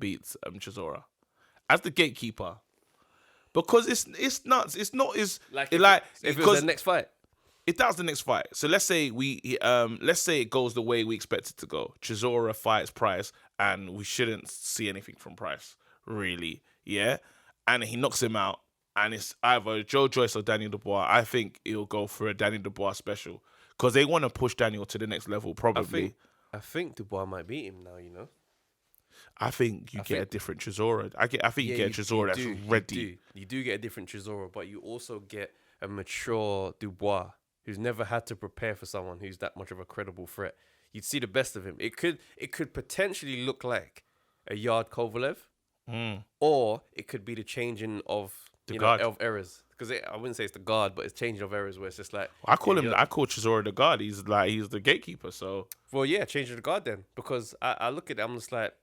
Chisora as the gatekeeper? Because it's nuts. It's not as if it because was the next fight. if that was the next fight. So let's say let's say it goes the way we expect it to go. Chisora fights Price, and we shouldn't see anything from Price, really. Yeah, and he knocks him out, and it's either Joe Joyce or Daniel Dubois. I think he'll go for a Daniel Dubois special because they want to push Daniel to the next level. Probably. I think Dubois might beat him now. You know. I think you get a different Chisora. I think you get a Chisora that's ready. You do get a different Chisora, but you also get a mature Dubois who's never had to prepare for someone who's that much of a credible threat. You'd see the best of him. It could potentially look like a Yard Kovalev, or it could be the changing of guard. of errors. Because I wouldn't say it's the guard, but it's changing of errors where it's just like I call Chisora the guard. He's the gatekeeper. So well, yeah, changing the guard then because I look at it, I'm just like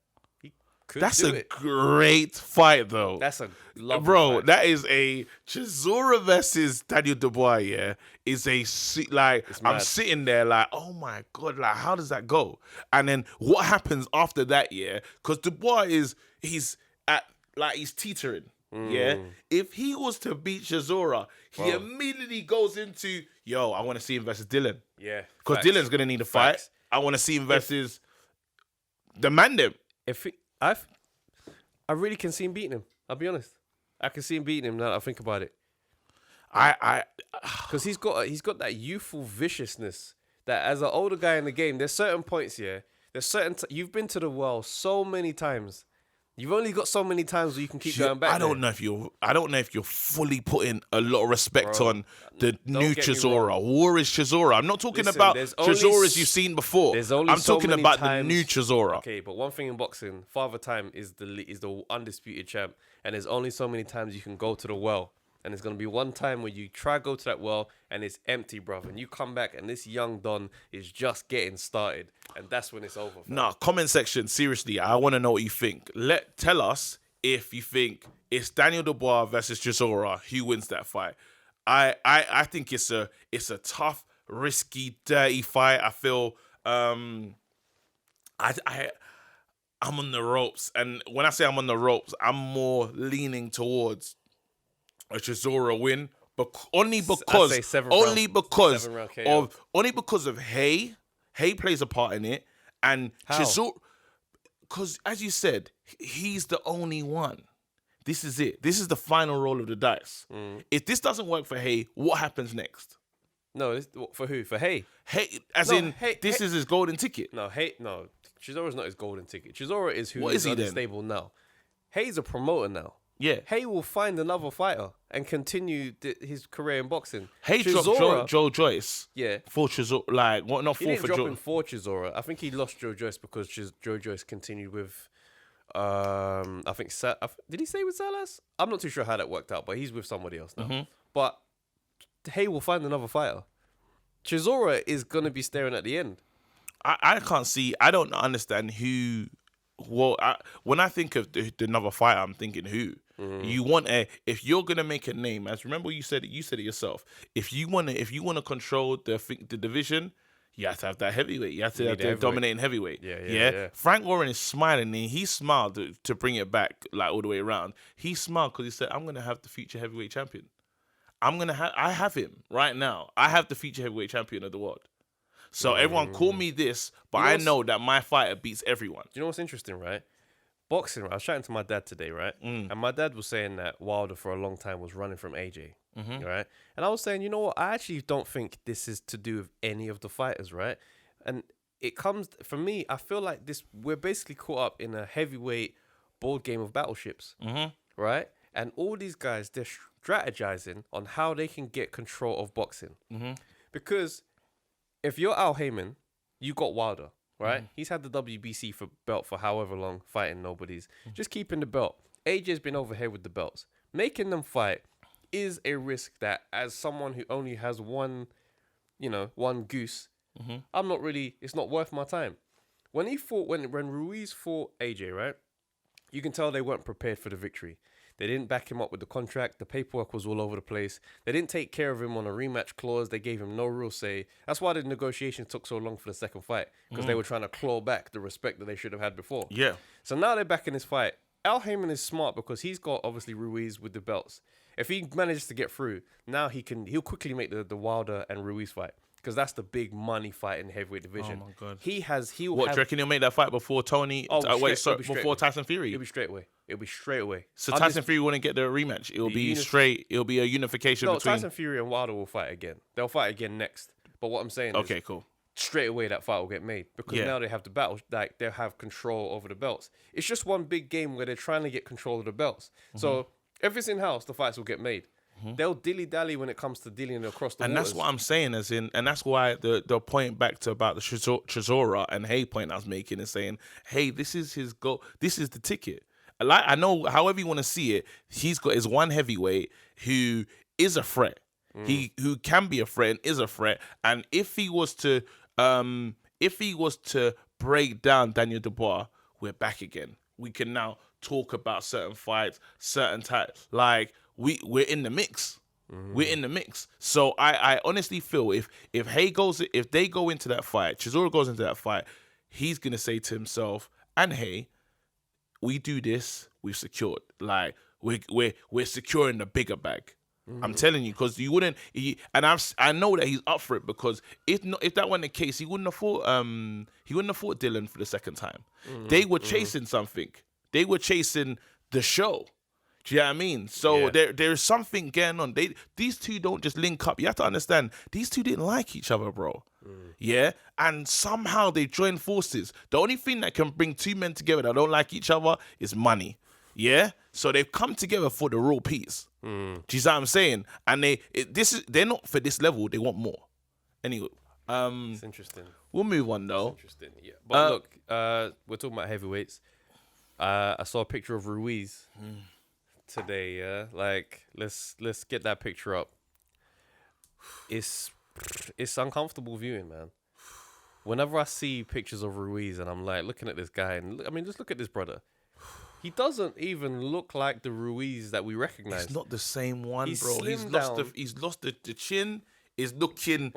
That's a great fight, though. That's a lovely bro. fight. That is a Chisora versus Daniel Dubois. Yeah, is I'm sitting there like, oh my god, like how does that go? And then what happens after that? Yeah, because Dubois he's teetering. Yeah, if he was to beat Chisora, he immediately goes into I want to see him versus Dylan. Yeah, because Dylan's gonna need a fight. I want to see him versus the Mandem. I really can see him beating him. I'll be honest. I can see him beating him now that I think about it. Because he's got that youthful viciousness that as an older guy in the game, there's certain points here. There's you've been to the world so many times. You've only got so many times where you can keep going back. I don't know if you're fully putting a lot of respect on the new Chisora. War is Chisora. I'm not talking about Chisoras you've seen before. I'm talking about the new Chisora. Okay, but one thing in boxing, Father Time is the undisputed champ, and there's only so many times you can go to the well. And there's going to be one time where you try to go to that well and it's empty, bruv. And you come back and this young Don is just getting started. And that's when it's over. Nah, comment section, seriously, I want to know what you think. Tell us if you think it's Daniel Dubois versus Chisora. Who wins that fight? I think it's a tough, risky, dirty fight. I feel I'm on the ropes. And when I say I'm on the ropes, I'm more leaning towards a Chisora win, but only because of Hay. Hay plays a part in it, and Chisora, because as you said, he's the only one. This is it. This is the final roll of the dice. If this doesn't work for Hay, what happens next? No, for who? For Hay? Hay, this is his golden ticket. No, Chisora's not his golden ticket. Chisora is who is unstable now. Hay's a promoter now. Yeah, Hay will find another fighter and continue his career in boxing. Hay dropped Joe Joyce. Yeah, for Chisora, not he for didn't drop Joe. him for Chisora. I think he lost Joe Joyce because Joe Joyce continued with. I think did he say with Salas? I'm not too sure how that worked out, but he's with somebody else now. Mm-hmm. But Hay will find another fighter. Chisora is gonna be staring at the end. I can't see. I don't understand who. Well, when I think of the another fighter, I'm thinking who. You want if you're gonna make a name, as remember you said it yourself. If you wanna control the division, you have to have that heavyweight. You have to have the dominating heavyweight. Yeah. Frank Warren is smiling, and he smiled to bring it back all the way around. He smiled because he said, "I'm gonna have the future heavyweight champion. I have him right now. I have the future heavyweight champion of the world. So everyone call me this, but I know that my fighter beats everyone." Do you know what's interesting, right? Boxing, I was chatting to my dad today, right? And my dad was saying that Wilder for a long time was running from AJ, right? And I was saying, you know what? I actually don't think this is to do with any of the fighters, right? And it comes, for me, I feel like we're basically caught up in a heavyweight board game of battleships, right? And all these guys, they're strategizing on how they can get control of boxing. Because if you're Al Heyman, you got Wilder, right? He's had the WBC belt for however long, fighting nobodies. Just keeping the belt. AJ's been over here with the belts. Making them fight is a risk that, as someone who only has one goose, it's not worth my time. When Ruiz fought AJ, right? You can tell they weren't prepared for the victory. They didn't back him up with the contract. The paperwork was all over the place. They didn't take care of him on a rematch clause. They gave him no real say. That's why the negotiations took so long for the second fight, because they were trying to claw back the respect that they should have had before. Yeah. So now they're back in this fight. Al Heyman is smart because he's got obviously Ruiz with the belts. If he manages to get through, now he'll quickly make the Wilder and Ruiz fight, because that's the big money fight in the heavyweight division. Oh my god. Do you reckon he'll make that fight before Tony? Before Tyson Fury? It'll be straight away. So Tyson Fury wouldn't get the rematch. It'll be straight. It'll be a unification between. Tyson Fury and Wilder will fight again. They'll fight again next. But what I'm saying is, cool. Straight away that fight will get made, because now they have the battle. They'll have control over the belts. It's just one big game where they're trying to get control of the belts. So if it's in house, the fights will get made. They'll dilly-dally when it comes to dealing across the waters. And that's what I'm saying, and that's why the point back to about the Chisora and Hay point I was making is saying, hey, this is his goal. This is the ticket. I know, however you want to see it, he's got his one heavyweight who is a threat. Who can be a threat and is a threat. And if he was to break down Daniel Dubois, we're back again. we can now talk about certain fights, certain types. Like we're in the mix. We're in the mix. So I honestly feel if they go into that fight, Chisora goes into that fight, he's gonna say to himself, and hey, we do this, we've secured. Like we're securing the bigger bag. I'm telling you, because you wouldn't. I know that he's up for it, because if that weren't the case, he wouldn't have fought Dylan for the second time. They were chasing something. They were chasing the show. Do you know what I mean? So there's something going on. These two don't just link up. You have to understand, these two didn't like each other, bro. Yeah? And somehow they joined forces. The only thing that can bring two men together that don't like each other is money. Yeah? So they've come together for the real peace. Do you see what I'm saying? And they're not for this level, they want more. Anyway. It's interesting. We'll move on though. It's interesting, yeah. But look, we're talking about heavyweights. I saw a picture of Ruiz today, yeah. Like, let's get that picture up. It's uncomfortable viewing, man. Whenever I see pictures of Ruiz and I'm like looking at this guy, and I mean, just look at this brother. He doesn't even look like the Ruiz that we recognize. It's not the same one, He's bro. slimmed down. He's lost the chin. Is looking.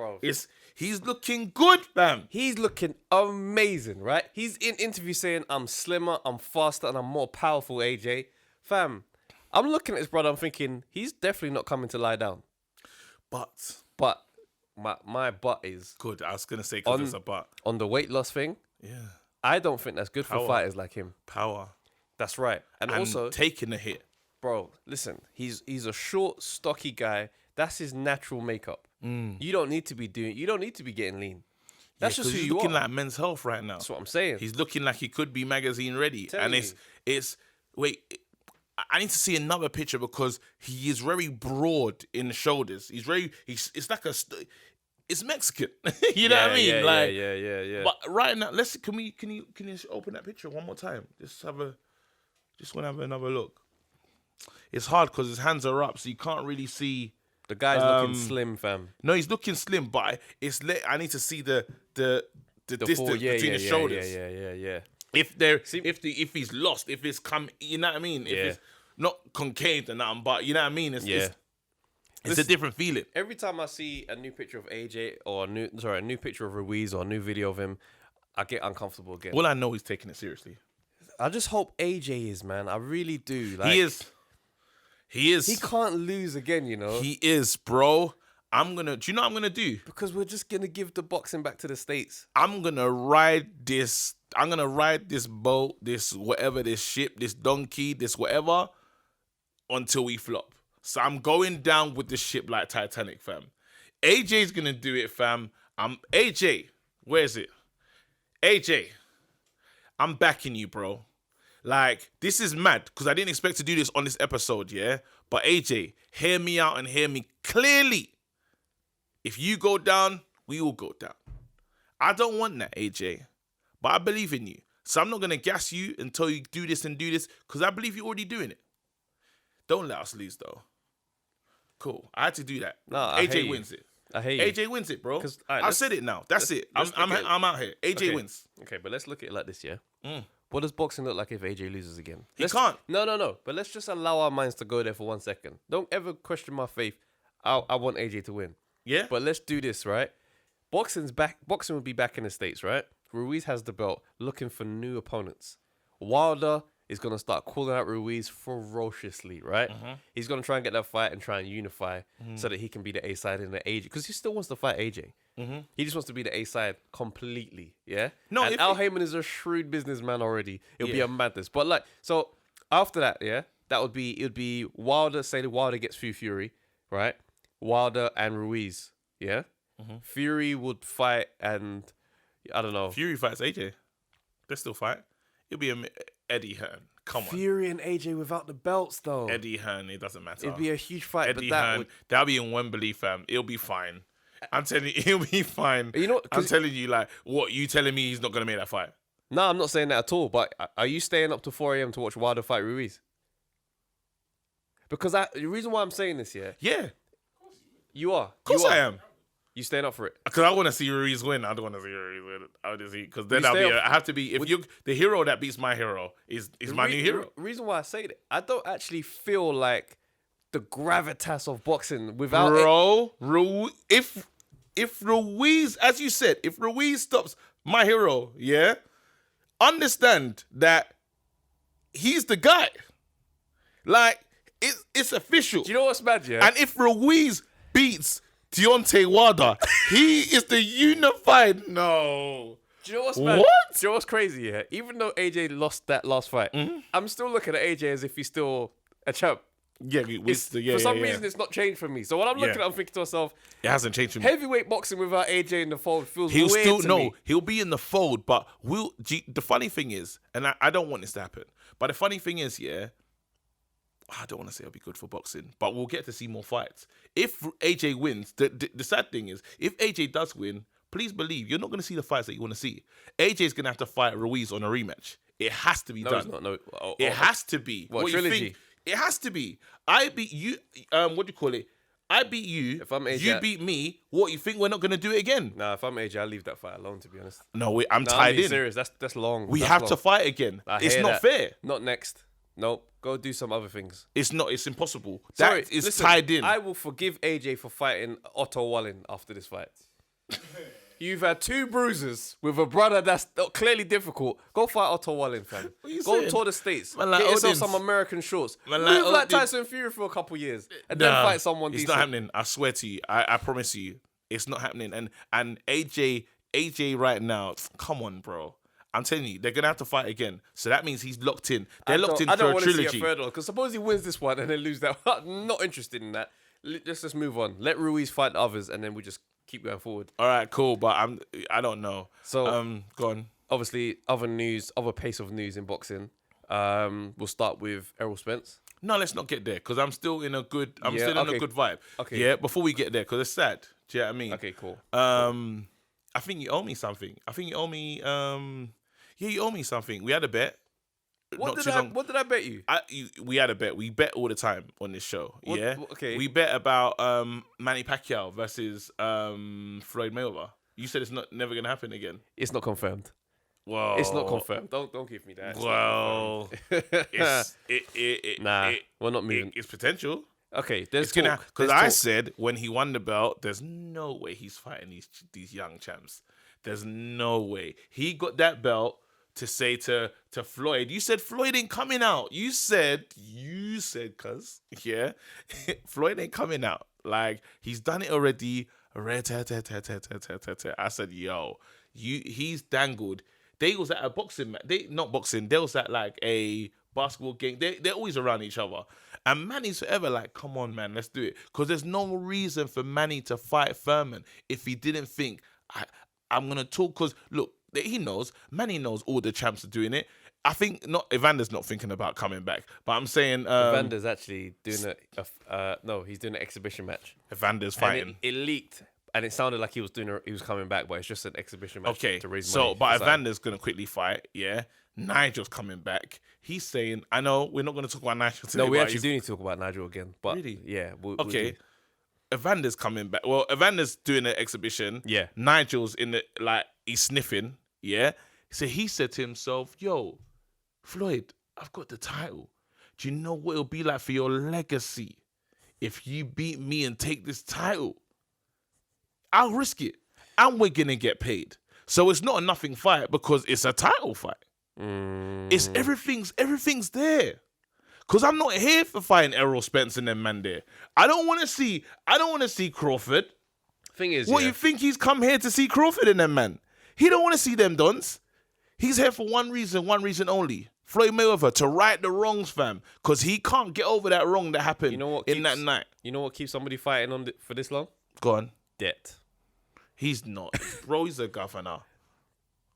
He's looking good, fam. He's looking amazing, right? He's in interview saying, "I'm slimmer, I'm faster, and I'm more powerful." AJ, fam, I'm looking at this brother. I'm thinking he's definitely not coming to lie down. But my butt is good. I was gonna say because it's a butt on the weight loss thing. Yeah, I don't think that's good for fighters like him. Power. That's right. And also taking a hit. Bro, listen, he's a short, stocky guy. That's his natural makeup. You don't need to be getting lean. That's just who you are. He's looking like Men's Health right now. That's what I'm saying. He's looking like he could be magazine ready. I need to see another picture because he is very broad in the shoulders. It's Mexican. You know what I mean? Yeah. But right now, can you open that picture one more time? Just want to have another look. It's hard because his hands are up, so you can't really see. The guy's looking slim, fam. No, he's looking slim, but I need to see the distance between the shoulders. Yeah. If he's lost, if it's come, you know what I mean? If it's not concaved or nothing, but you know what I mean? It's a different feeling. Every time I see a new picture of AJ or a new picture of Ruiz or a new video of him, I get uncomfortable again. Well, I know he's taking it seriously. I just hope AJ is, man. I really do. Like, he is. He can't lose again, you know. He is, bro. Do you know what I'm gonna do? Because we're just gonna give the boxing back to the States. I'm gonna ride this boat, this whatever, this ship, this donkey, this whatever, until we flop. So I'm going down with the ship like Titanic, fam. AJ's gonna do it, fam. AJ, where is it? AJ, I'm backing you, bro. Like, this is mad because I didn't expect to do this on this episode, yeah? But AJ, hear me out and hear me clearly. If you go down, we all go down. I don't want that, AJ. But I believe in you. So I'm not going to gas you until you do this because I believe you're already doing it. Don't let us lose, though. Cool. I had to do that. No, AJ wins it. I hate you. AJ wins it, bro. Right, I said it now. That's it. I'm out here. AJ wins. Okay, but let's look at it like this, yeah? What does boxing look like if AJ loses again? He can't. No. But let's just allow our minds to go there for 1 second. Don't ever question my faith. I want AJ to win. Yeah. But let's do this, right? Boxing will be back in the States, right? Ruiz has the belt, looking for new opponents. Wilder is going to start calling out Ruiz ferociously, right? He's going to try and get that fight and try and unify so that he can be the A side in the AJ. Because he still wants to fight AJ. He just wants to be the A side completely, yeah? No, and Al Heyman is a shrewd businessman already. It'll be a madness. But like, so after that, yeah, it would be Wilder, say that Wilder gets Fury, right? Wilder and Ruiz, yeah? Fury would fight and, I don't know. Fury fights AJ. They still fight. It'll be Eddie Hearn. Come on. Fury and AJ without the belts, though. Eddie Hearn, it doesn't matter. It'd be a huge fight. Eddie Hearn, that'll be in Wembley, fam. It'll be fine. I'm telling you, it'll be fine. You know, I'm telling you, like, what, you telling me he's not going to make that fight? No, I'm not saying that at all. But are you staying up to 4 a.m. to watch Wilder fight Ruiz? Because the reason why I'm saying this, yeah? Yeah. You are. Of course I am. You staying up for it? Because I want to see Ruiz win. I don't want to see Ruiz win. I want to see because then I have to be. If you the hero that beats my hero is my new hero. The reason why I say that, I don't actually feel like the gravitas of boxing without if Ruiz, as you said, if Ruiz stops my hero, yeah, understand that he's the guy. Like it's official. Do you know what's mad? Yeah, and if Ruiz beats Deontay Wilder, he is the unified. No. Do you know what's mad? What? Do you know what's crazy? Yeah, even though AJ lost that last fight, I'm still looking at AJ as if he's still a champ. Yeah, for some reason, it's not changed for me. So when I'm looking at it, I'm thinking to myself, it hasn't changed for me. Heavyweight boxing without AJ in the fold feels weird to me. He'll be in the fold, but the funny thing is, and I don't want this to happen, but the funny thing is, yeah, I don't want to say it'll be good for boxing, but we'll get to see more fights. If AJ wins, the sad thing is, if AJ does win, please believe you're not going to see the fights that you want to see. AJ's going to have to fight Ruiz on a rematch. It has to be done. It's not, no. It has to be. What trilogy? You think? It has to be. I beat you. What do you call it? I beat you. If I'm AJ, you beat me. What, you think we're not going to do it again? Nah, if I'm AJ, I'll leave that fight alone, to be honest. No, I'm tied in. Serious. That's long. We have to fight again. It's not fair. Not next. Nope. Go do some other things. It's not. It's impossible. Sorry, that is listen, tied in. I will forgive AJ for fighting Otto Wallin after this fight. You've had 2 bruises with a brother that's clearly difficult. Go fight Otto Wallin, fam. Go tour the States. Man, like get yourself Odin's. some American shorts. Man, Live like like Tyson Fury for a couple years. And then fight someone It's decent. not happening. I swear to you. I promise you. It's not happening. And AJ right now, come on, bro. I'm telling you, they're going to have to fight again. So that means he's locked in. They're locked in for a trilogy. I don't want to see a third one. Because suppose he wins this one and then lose that. I'm not interested in that. Let's just move on. Let Ruiz fight the others and then we just keep going forward. All right, cool. But I don't know. So, go on. Obviously, other pace of news in boxing. We'll start with Errol Spence. No, let's not get there because I'm still in a good. I'm Yeah, still in okay. a good vibe. Okay. Yeah. Before we get there, because it's sad. Do you know what I mean? Okay, cool. I think you owe me something. I think you owe me. Yeah, you owe me something. We had a bet. What did I bet you? We had a bet. We bet all the time on this show. Yeah. Okay. We bet about Manny Pacquiao versus Floyd Mayweather. You said it's never gonna happen again. It's not confirmed. Well, it's not confirmed. Don't give me that. We're not moving. It's potential. Okay, there's talk. Because I said when he won the belt, there's no way he's fighting these young champs. There's no way he got that belt to say to Floyd. You said Floyd ain't coming out. You said, cuz yeah, Floyd ain't coming out. Like he's done it already. I said, yo, he's dangled. They was at a boxing match. They was at like a basketball game. They're always around each other. And Manny's forever like, come on, man, let's do it. Because there's no reason for Manny to fight Furman if he didn't think, I'm going to talk. Because, look, he knows. Manny knows all the champs are doing it. I think Evander's not thinking about coming back. But I'm saying... Evander's actually doing he's doing an exhibition match. Evander's fighting. It leaked. And it sounded like he was coming back, but it's just an exhibition match to raise money. But Evander's going to quickly fight, yeah? Nigel's coming back. He's saying, I know we're not going to talk about Nigel today. No, we actually do need to talk about Nigel again. But really? Yeah. Okay. Evander's coming back. Well, Evander's doing an exhibition. Yeah. Nigel's he's sniffing, yeah? So he said to himself, yo, Floyd, I've got the title. Do you know what it'll be like for your legacy if you beat me and take this title? I'll risk it. And we're going to get paid. So it's not a nothing fight because it's a title fight. It's everything's there. Because I'm not here for fighting Errol Spence and them man there. I don't want to see Crawford. Thing is, you think he's come here to see Crawford and them man? He don't want to see them dons. He's here for one reason only. Floyd Mayweather, to right the wrongs, fam. Because he can't get over that wrong that happened that night. You know what keeps somebody fighting for this long? Go on. Debt. He's not. Bro, he's a governor.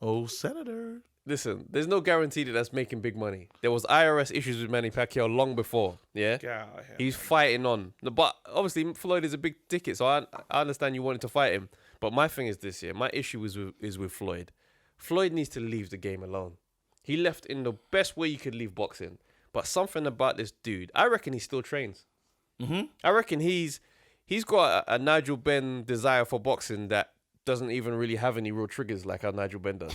Oh, senator. Listen, there's no guarantee that that's making big money. There was IRS issues with Manny Pacquiao long before, yeah? He's fighting on. But obviously, Floyd is a big ticket, so I understand you wanted to fight him. But my thing is this, yeah? My issue is with Floyd. Floyd needs to leave the game alone. He left in the best way you could leave boxing. But something about this dude, I reckon he still trains. Mm-hmm. I reckon he's he's got a Nigel Benn desire for boxing that doesn't even really have any real triggers like how Nigel Benn does.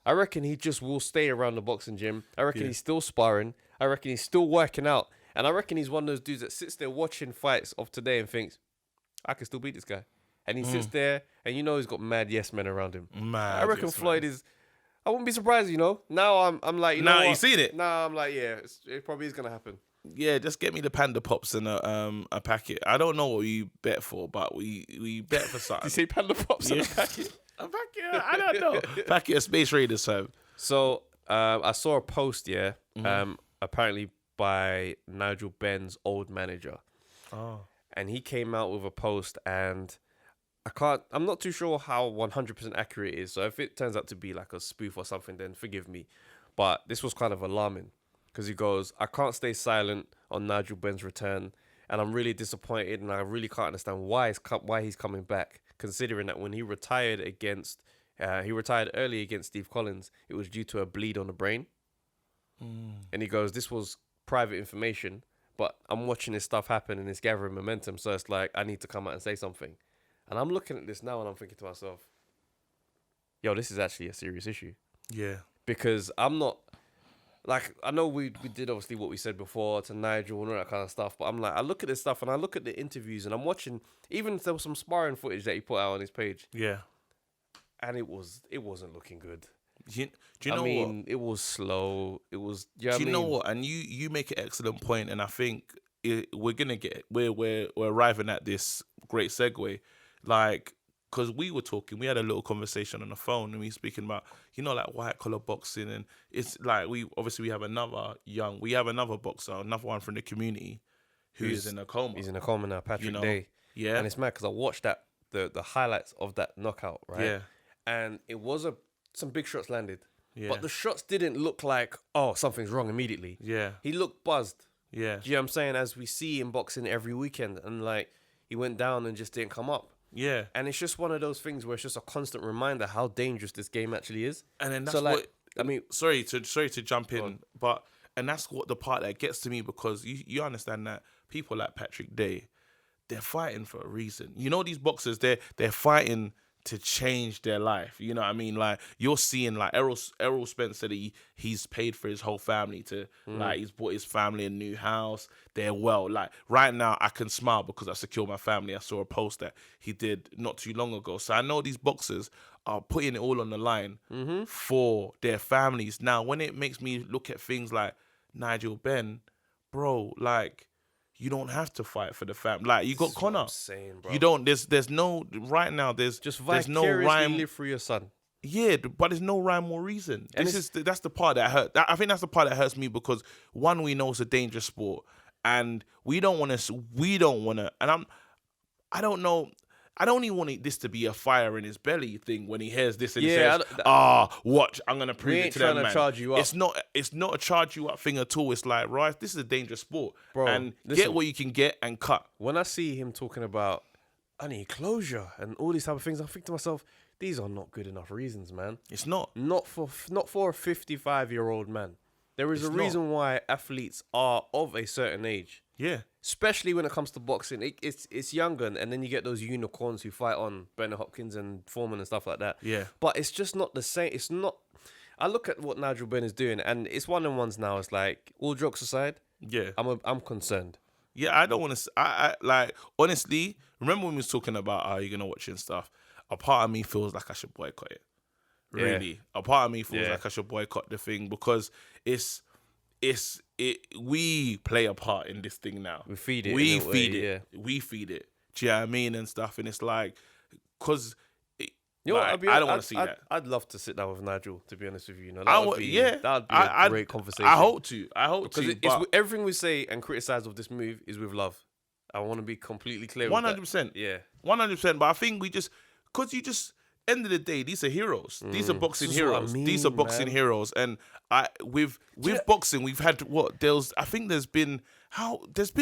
I reckon he just will stay around the boxing gym. I reckon he's still sparring. I reckon he's still working out. And I reckon he's one of those dudes that sits there watching fights of today and thinks, I can still beat this guy. And he sits there and he's got mad yes men around him. I reckon Floyd is... I wouldn't be surprised, Now I'm like, now you seen it. Now I'm like, yeah, it probably is going to happen. Yeah, just get me the Panda Pops and a packet. I don't know what you bet for, but we bet for something. You say Panda Pops and a packet? A packet? I don't know. Packet of Space Raiders, fam. So I saw a post, apparently by Nigel Benn's old manager. Oh. And he came out with a post, and I'm not too sure how 100% accurate it is. So if it turns out to be like a spoof or something, then forgive me. But this was kind of alarming because he goes, I can't stay silent on Nigel Benn's return, and I'm really disappointed, and I really can't understand why he's coming back, considering that when he retired early against Steve Collins, it was due to a bleed on the brain. And he goes, this was private information, but I'm watching this stuff happen and it's gathering momentum, so it's like I need to come out and say something. And I'm looking at this now and I'm thinking to myself, yo, this is actually a serious issue. Yeah. Because I'm not, like, I know we did obviously what we said before to Nigel and all that kind of stuff, but I'm like, I look at this stuff and I look at the interviews and I'm watching, even if there was some sparring footage that he put out on his page. Yeah. And it wasn't looking good. Do you know what? It was slow. It was. Do you know what? And you make an excellent point, and I think we're arriving at this great segue, like, because we were talking, we had a little conversation on the phone, and we were speaking about like white collar boxing, and it's like we have another boxer, another one from the community, who's in a coma. He's in a coma now, Patrick Day. Yeah, and it's mad because I watched the highlights of that knockout, right? Yeah, and it was some big shots landed. Yeah. But the shots didn't look like, oh, something's wrong immediately. Yeah. He looked buzzed. Yeah. Do you know what I'm saying? As we see in boxing every weekend. And like, he went down and just didn't come up. Yeah. And it's just one of those things where it's just a constant reminder how dangerous this game actually is. And then that's sorry to jump in, and that's what the part that gets to me, because you understand that people like Patrick Day, they're fighting for a reason. These boxers, they're fighting to change their life. You know what I mean? Like, you're seeing, like, Errol Spence said he's paid for his whole family to, like, he's bought his family a new house. They're well. Like, right now, I can smile because I secured my family. I saw a post that he did not too long ago. So I know these boxers are putting it all on the line for their families. Now, when it makes me look at things like Nigel Benn, bro, like, you don't have to fight for the family. Like, you got Connor. I'm saying, bro. You don't. There's no right now. There's no rhyme. Live through your son. Yeah, but there's no rhyme or reason. And that's the part that hurt. I think that's the part that hurts me, because one, we know it's a dangerous sport, and we don't want to. And I don't know. I don't even want this to be a fire in his belly thing when he hears this and he says, watch, I'm going to prove it to them, man. We ain't trying to charge you up. It's not a charge you up thing at all. It's like, right, this is a dangerous sport. Bro, and listen, get what you can get and cut. When I see him talking about, I need closure and all these type of things, I think to myself, these are not good enough reasons, man. It's not. Not for a 55-year-old man. There is a reason why athletes are of a certain age. Yeah. Especially when it comes to boxing. It's younger, and then you get those unicorns who fight on Bernard Hopkins and Foreman and stuff like that. Yeah. But it's just not the same. It's not... I look at what Nigel Benn is doing, and it's one of the ones now. It's like, all jokes aside, yeah, I'm concerned. Yeah, I don't want to... I like, honestly, remember when we was talking about how you're going to watch and stuff? A part of me feels like I should boycott it. Really. Yeah. A part of me feels like I should boycott the thing, because we play a part in this thing now. We feed it. We feed it. Yeah. We feed it. Do you know what I mean? And stuff. And it's like, because I don't want to see that. I'd love to sit down with Nigel, to be honest with you. That would be a great conversation. I hope to. Because everything we say and criticize of this move is with love. I want to be completely clear 100%. With that. Yeah. 100%. But I think because end of the day, these are heroes. These are boxing heroes. These are boxing heroes. And with boxing, we've had there's been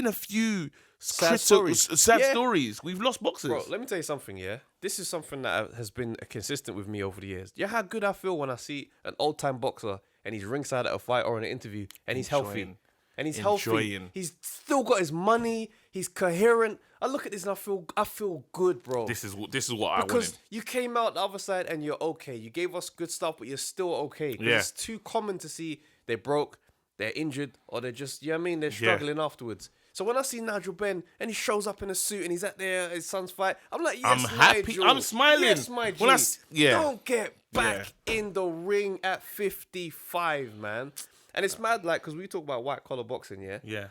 a few sad stories. We've lost boxers. Bro, let me tell you something, yeah? This is something that has been consistent with me over the years. You know how good I feel when I see an old-time boxer and he's ringside at a fight or in an interview and he's healthy. and he's healthy. Enjoying. He's still got his money. He's coherent. I look at this and I feel good, bro. This is what I wanted. Because you came out the other side and you're okay. You gave us good stuff, but you're still okay. Yeah. It's too common to see they're broke, they're injured, or they're just, you know what I mean? They're struggling afterwards. So when I see Nigel Benn and he shows up in a suit and he's at his son's fight, I'm like, yes, I'm happy. Nigel. I'm smiling. Yes, my G. Yeah. Don't get back in the ring at 55, man. And it's mad, like, because we talk about white collar boxing, yeah? Yeah.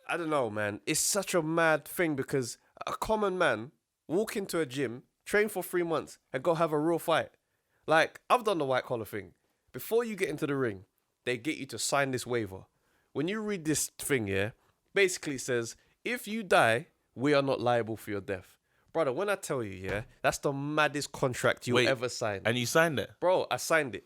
I don't know, man. It's such a mad thing because a common man walk into a gym, train for 3 months, and go have a real fight. Like, I've done the white collar thing. Before you get into the ring, they get you to sign this waiver. When you read this thing, yeah, basically it says, if you die, we are not liable for your death. Brother, when I tell you, yeah, that's the maddest contract you'll ever sign. And you signed it? Bro, I signed it.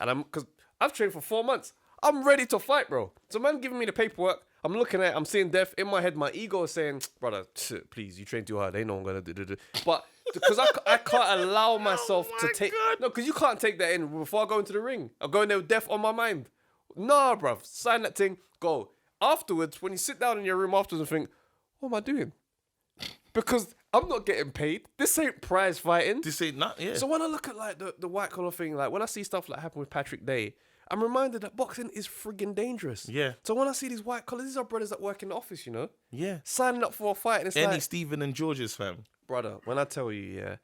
And because I've trained for 4 months. I'm ready to fight, bro. So man giving me the paperwork. I'm looking at it, I'm seeing death. In my head, my ego is saying, brother, please, you train too hard. They know I'm going to do. But because I can't allow myself to take... God. No, because you can't take that in before I go into the ring. I'm going there with death on my mind. Nah, bruv. Sign that thing, go. Afterwards, when you sit down in your room afterwards and think, what am I doing? Because I'm not getting paid. This ain't prize fighting. This ain't not, yeah. So when I look at like the white collar thing, like when I see stuff like happen with Patrick Day, I'm reminded that boxing is friggin' dangerous. Yeah. So when I see these white collars, these are brothers that work in the office, you know? Yeah. Signing up for a fight. And it's Any like, Stephen and George's fam. brother, when I tell you, yeah,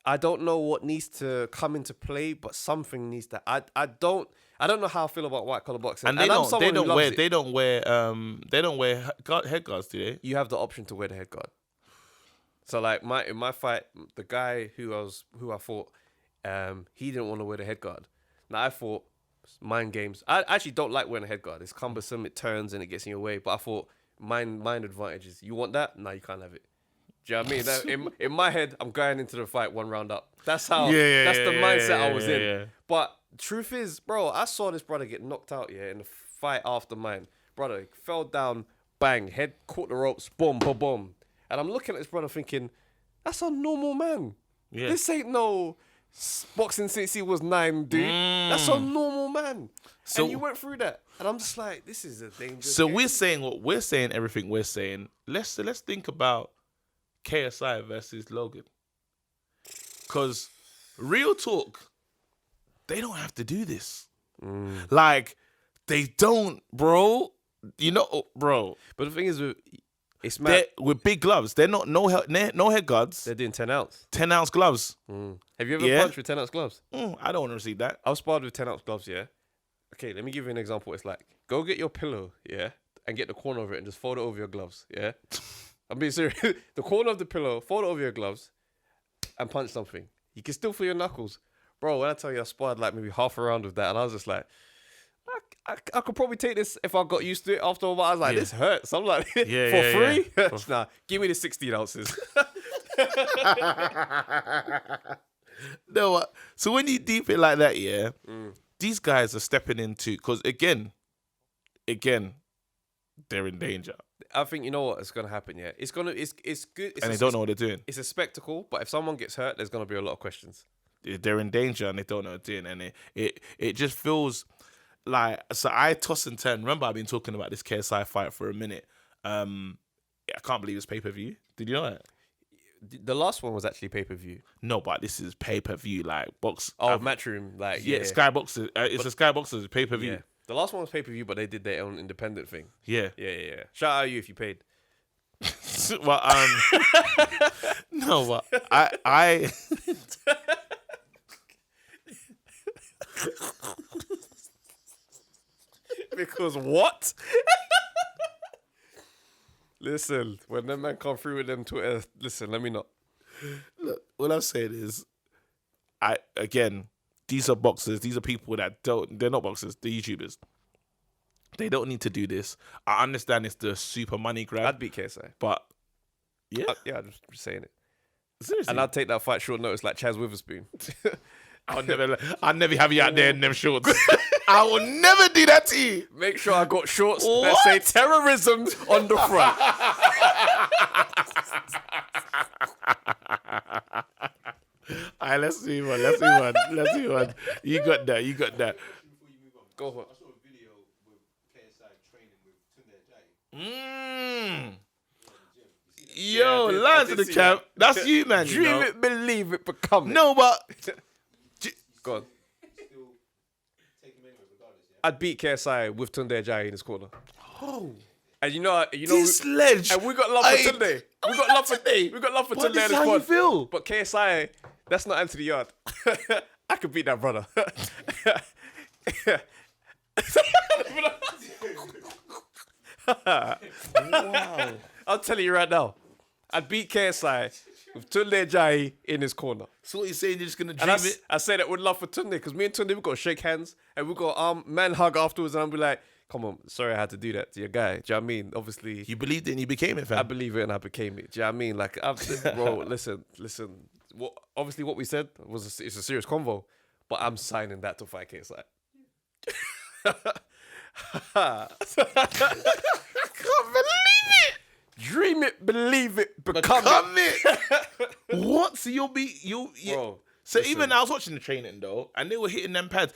I don't know what needs to come into play, but something needs to. I don't know how I feel about white collar boxing. And they don't wear head guards, do they? You have the option to wear the head guard. So like in my fight, the guy who I fought, he didn't want to wear the head guard. Now I thought, mind games. I actually don't like wearing a head guard. It's cumbersome. It turns and it gets in your way. But I thought mind advantages. You want that? No, you can't have it. Do you know what I mean? In my head, I'm going into the fight 1 round up. That's how. That's the mindset I was in. Yeah. But truth is, bro, I saw this brother get knocked out. Yeah, in the fight after mine. Brother fell down, bang, head caught the ropes, boom, boom, boom. And I'm looking at this brother thinking, that's a normal man. Yeah. This ain't no boxing since he was 9, dude. That's a normal man. So, and you went through that. And I'm just like, this is a dangerous game. We're saying what we're saying, everything we're saying. Let's think about KSI versus Logan. Because real talk, they don't have to do this. Like, they don't, bro. You know, bro. But the thing is, it's mad. With big gloves. They're not no head guards. They're doing 10 ounce. 10 ounce gloves. Have you ever punched with 10 ounce gloves? I don't want to receive that. I was sparred with 10 ounce gloves, yeah. Okay, let me give you an example. It's like, go get your pillow, yeah, and get the corner of it and just fold it over your gloves, yeah. I'm being serious. The corner of the pillow, fold it over your gloves, and punch something. You can still feel your knuckles, bro. When I tell you, I sparred like maybe half a round with that, and I was just like, I could probably take this if I got used to it after a while. I was like, this hurts. I'm like, for free? Nah, give me the 16 ounces. No, so when you deep it like that, yeah, these guys are stepping into, because again, they're in danger. I think you know what is gonna happen. Yeah, it's good. It's and they don't know what they're doing. It's a spectacle, but if someone gets hurt, there's gonna be a lot of questions. They're in danger and they don't know what they're doing, and it just feels like, so I toss and turn. Remember, I've been talking about this KSI fight for a minute. I can't believe it's pay-per-view. Did you know that? The last one was actually pay-per-view. No, but this is pay-per-view, like box. Oh, Matchroom, like Sky Boxers. It's a Sky Boxers pay-per-view. Yeah. The last one was pay-per-view, but they did their own independent thing. Yeah. Shout out you if you paid. Well, no, but I because what? Listen, when that man come through with them Twitter, listen, let me not. Look, what I'm saying is, these are boxers. These are people they're not boxers, they're YouTubers. They don't need to do this. I understand it's the super money grab. I'd beat KSI. But, yeah. I'm just saying it. Seriously? And I'd take that fight short notice like Chaz Witherspoon. I'll never have you out there in them shorts. I will never do that to you. Make sure I got shorts that say terrorism on the front. All right, let's move on. You got that. Go on. I saw a video with KSI Yo, I Lions did of the see Camp. that. That's you, man. Dream you know? it, believe it, become it. No, but Go on. I'd beat KSI with Tunde Ajayi in his corner. oh, And you know, this ledge. and we got love for Tunde. We got love for Tunde. We got love for But Tunde this in is his how you squad. feel. But KSI, that's not Anthony Yard. I could beat that brother. Wow. I'll tell you right now. I'd beat KSI with Tunde Ajayi in his corner. So what you're saying? You're just gonna And dream it? I say that with love for Tunde because me and Tunde, we got to shake hands and we got man hug afterwards and I'll be like, come on, sorry I had to do that to your guy. Do you know what I mean? Obviously, You believed it and you became it, fam. I believe it and I became it. Do you know what I mean? Like, bro, listen. Obviously, what we said it's a serious convo, but I'm signing that to fight KSI. I can't believe it. Dream it, believe it, become it. What? So you. Bro, So even I was watching the training though, and they were hitting them pads.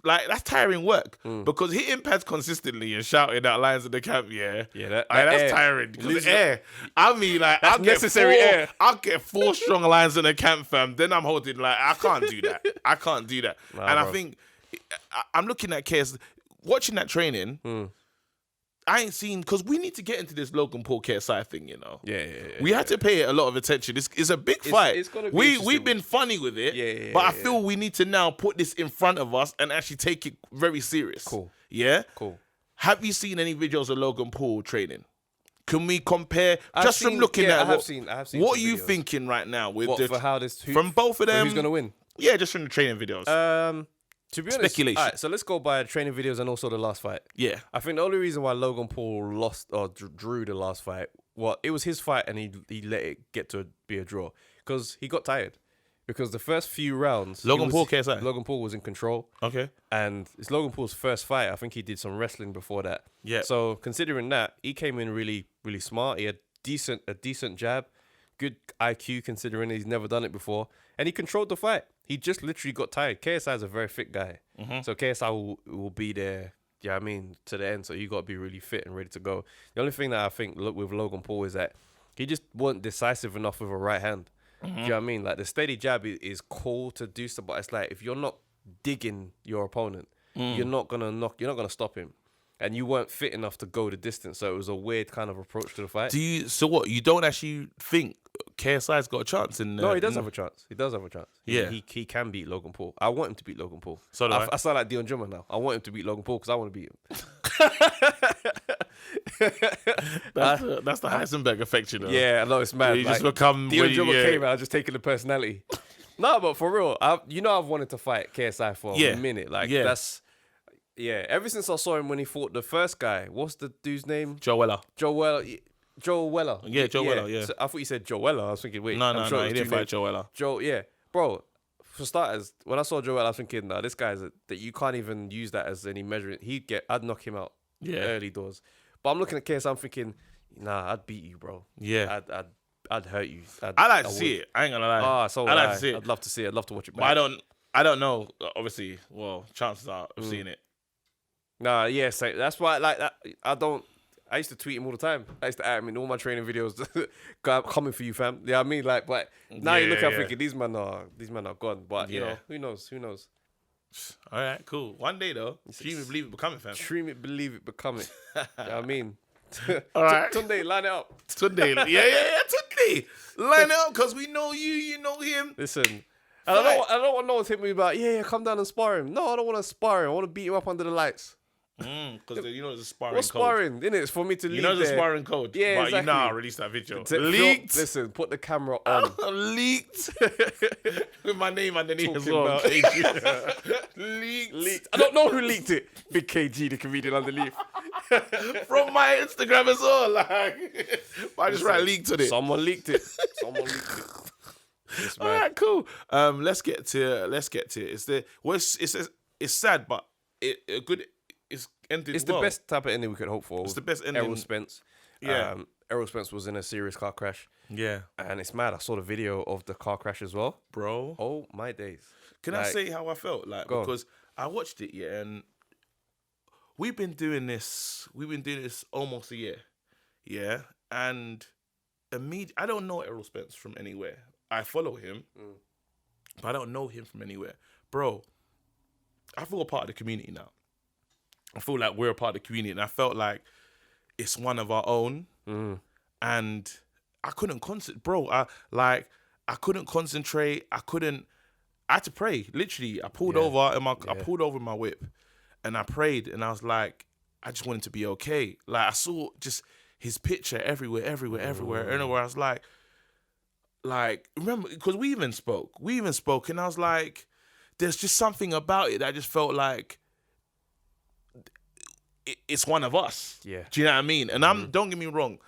Like that's tiring work because hitting pads consistently and shouting out lines in the camp. Yeah, that that's air. tiring. Because the air. I mean, like That's necessary air. I'll get 4 strong lines in the camp, fam. Then I'm holding like I can't do that. I can't do that. Nah, and bro. I think I'm looking at KS watching that training. I ain't seen because we need to get into this Logan Paul KSI thing, you know. Yeah. We had to pay it a lot of attention. It's a big fight. it's gonna be we've interesting. been funny with it, Yeah, but I feel we need to now put this in front of us and actually take it very serious. Cool. Yeah. Cool. Have you seen any videos of Logan Paul training? Can we compare from seen- looking yeah, at I have seen what are some you videos. thinking right now with What, for how this from both of them? who's gonna win? Yeah, just from the training videos. To be honest, Speculation. all right, so let's go by training videos and also the last fight. Yeah. I think the only reason why Logan Paul lost or drew the last fight, well, it was his fight and he let it get to be a draw because he got tired. Because the first few rounds, Logan Paul, KSI? Logan Paul was in control. Okay. And it's Logan Paul's first fight. I think he did some wrestling before that. Yeah. So considering that, he came in really, really smart. He had a decent jab, good IQ considering he's never done it before, and he controlled the fight. He just literally got tired. KSI is a very fit guy, so KSI will be there. Yeah, I mean to the end. So you got to be really fit and ready to go. The only thing that I think with Logan Paul is that he just wasn't decisive enough with a right hand. Do you know what I mean? Like the steady jab is cool to do stuff, but it's like if you're not digging your opponent, you're not gonna stop him. And you weren't fit enough to go the distance, so it was a weird kind of approach to the fight. So what? You don't actually think KSI's got a chance in? No, he does have a chance. He does have a chance. Yeah. He can beat Logan Paul. I want him to beat Logan Paul. So do I. I sound like Dion Drummer now. I want him to beat Logan Paul because I want to beat him. That's the Heisenberg effect, you know. Yeah, I know it's mad. You just become Dion when you- Drummer yeah. came out, just taking the personality. No, but for real, I've wanted to fight KSI for Yeah. a minute. Like Yeah. that's ever since I saw him when he fought the first guy. What's the dude's name? Joella. Joe Weller. Yeah, Joe Weller, yeah. So I thought you said Joe Weller. I was thinking, wait, No, I'm sure it he was didn't two fight names. Joella. Joe, yeah, bro. For starters, when I saw Joel, I was thinking, nah, this guy's that you can't even use that as any measurement. I'd knock him out early doors. But I'm looking at KS, I'm thinking, nah, I'd beat you, bro. Yeah. I'd hurt you. I like to see it. I ain't gonna lie. I like to see it. I'd love to see it. I'd love to watch it But back. I don't know. Obviously, well, chances are of seeing it. Nah, yeah, so that's why like that. I used to tweet him all the time. I used to add him in all my training videos. Coming for you, fam. Yeah, I mean, like, but now you look at thinking these men are gone. But you know, who knows? All right, cool. One day though, dream and believe it becoming, fam. Dream it, believe it, become it. You know what I mean, All right. Tunde, line it up. Tunde, yeah, Tunde. Line it up because we know you, you know him. Listen, and I don't want no one to hit me about, yeah, come down and spar him. No, I don't want to spar him. I want to beat him up under the lights. Because you know there's a sparring What's code. sparring? Innit? It's for me to leave You know the there. sparring code. Yeah, but exactly. you know I released that video. To- Leaked. Listen, put the camera on. Leaked. With my name underneath as Talking well. about- Leaked. Leaked. I don't know who leaked it. Big KG, the comedian underneath. From my Instagram as well. Like, but I just write leaked to it. Someone leaked it. It's All right, cool. Let's get to it. It's sad, but a good. It's ended. It's the well. best type of ending we could hope for. It's the best ending. Errol Spence. Yeah. Errol Spence was in a serious car crash. Yeah, And it's mad. I saw the video of the car crash as well. bro. Oh, my days. Can I say how I felt? Like, Go on. because I watched it, and we've been doing this almost a year, yeah, and I don't know Errol Spence from anywhere. I follow him, but I don't know him from anywhere. Bro, I feel a part of the community now. I feel like we're a part of the community, and I felt like it's one of our own. And I couldn't concentrate, bro. I couldn't concentrate. I had to pray. Literally, I pulled over in my whip, and I prayed, and I was like, I just wanted to be okay. Like, I saw just his picture everywhere. I was like, remember, because we even spoke, and I was like, there's just something about it that I just felt like it's one of us. Yeah. Do you know what I mean? And don't get me wrong,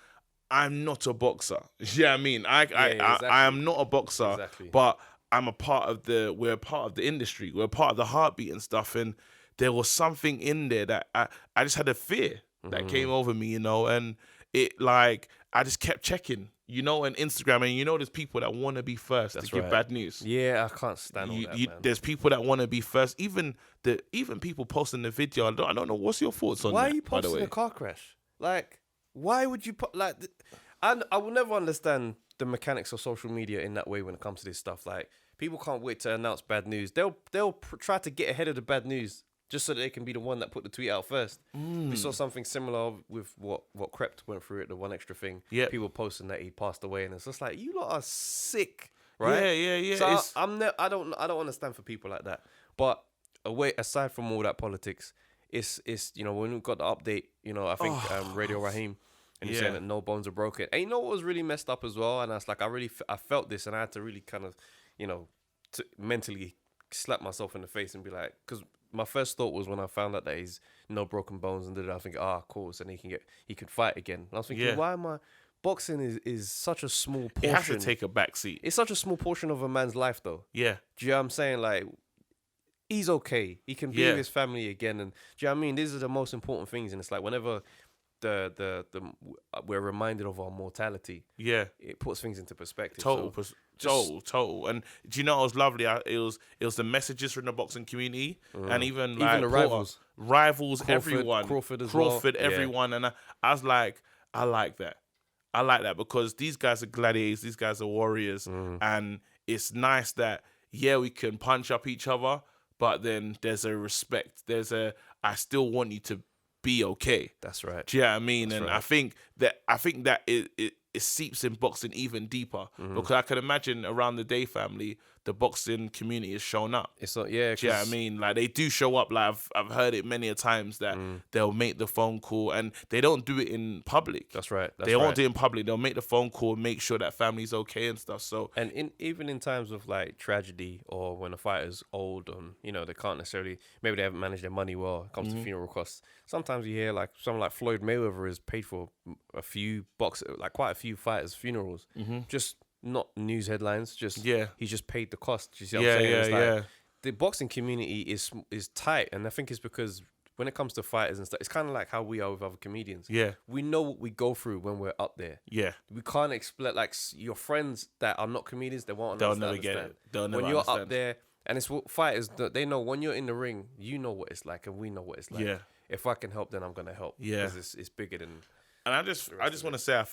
I'm not a boxer. You know what I mean? Exactly. I am not a boxer, but we're a part of the industry. We're part of the heartbeat and stuff. And there was something in there that I just had a fear that came over me, and it, like, I just kept checking, and Instagram, and there's people that want to be first to give bad news. Yeah, I can't stand all that, man. There's people that want to be first. Even people posting the video. I don't know. What's your thoughts on that? Why are you posting a car crash? Like, why would you put, like? I will never understand the mechanics of social media in that way when it comes to this stuff. Like, people can't wait to announce bad news. They'll try to get ahead of the bad news just so that they can be the one that put the tweet out first. We saw something similar with what Krept went through it, the one extra thing. Yeah. People posting that he passed away, and it's just like, you lot are sick, right? Yeah. So I don't understand for people like that. But aside from all that politics, it's when we got the update, I think Radio Raheem, and he's saying that no bones are broken. And what was really messed up as well? And I was like, I felt this, and I had to really kind of, to mentally slap myself in the face and be like, because my first thought was when I found out that he's no broken bones, and I think, cool, so then he could fight again. And I was thinking, why am I? Boxing is such a small portion. It has to take a back seat. It's such a small portion of a man's life, though. Yeah. Do you know what I'm saying? Like, he's okay. He can be with his family again, and do you know what I mean? These are the most important things, and it's like whenever we're reminded of our mortality. Yeah, it puts things into perspective. Total. And do you know what was lovely? It was the messages from the boxing community, and even the rivals, Crawford, everyone, Crawford, everyone. Yeah. And I was like, I like that because these guys are gladiators, these guys are warriors, and it's nice that we can punch up each other, but then there's a respect. I still want you to be okay. That's right. Do you know what I mean? That's right. I think that it seeps in boxing even deeper, because I can imagine around the Day family, the boxing community has shown up. It's not, do you know what I mean? Like, they do show up. Like, I've heard it many a times that they'll make the phone call, and they don't do it in public. That's right. They won't do it in public. They'll make the phone call, make sure that family's okay and stuff. So, and even in times of like tragedy, or when a fighter's old and they can't necessarily, maybe they haven't managed their money well. It comes to funeral costs. Sometimes you hear like someone like Floyd Mayweather has paid for quite a few fighters' funerals. Just not news headlines. He's just paid the cost. You see what I'm saying? Like, the boxing community is tight, and I think it's because when it comes to fighters and stuff, it's kind of like how we are with other comedians. Yeah, we know what we go through when we're up there. Yeah, we can't explain, like, your friends that are not comedians, they won't understand. They'll never get it. When you're up there, and it's what fighters, they know when you're in the ring, you know what it's like, and we know what it's like. Yeah, if I can help, then I'm gonna help. Yeah, because it's bigger than. And I just want to say, I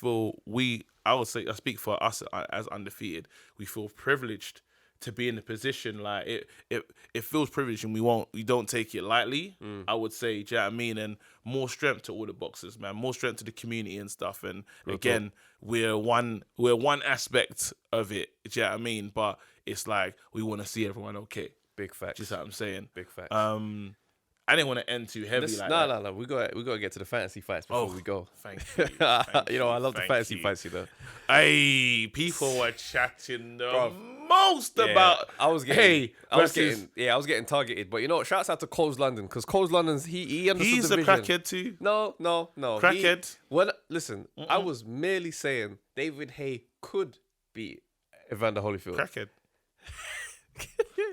would say, I speak for us as Undefeated. We feel privileged to be in the position. Like, it feels privileged, and we don't take it lightly. I would say, do you know what I mean? And more strength to all the boxers, man. More strength to the community and stuff. And again, we're one aspect of it. Do you know what I mean? But it's like, we want to see everyone okay. Big facts. Just what I'm saying. Big facts. I didn't want to end too heavy like that. No. We got to get to the fantasy fights before we go. Thank you. I love the fantasy fights, Hey, people were chatting the most about. I was getting targeted, but shouts out to Coles London, because Coles London's he understood He's the vision. He's a crackhead too. No. Crackhead. Listen, I was merely saying David Haye could beat Evander Holyfield. Crackhead.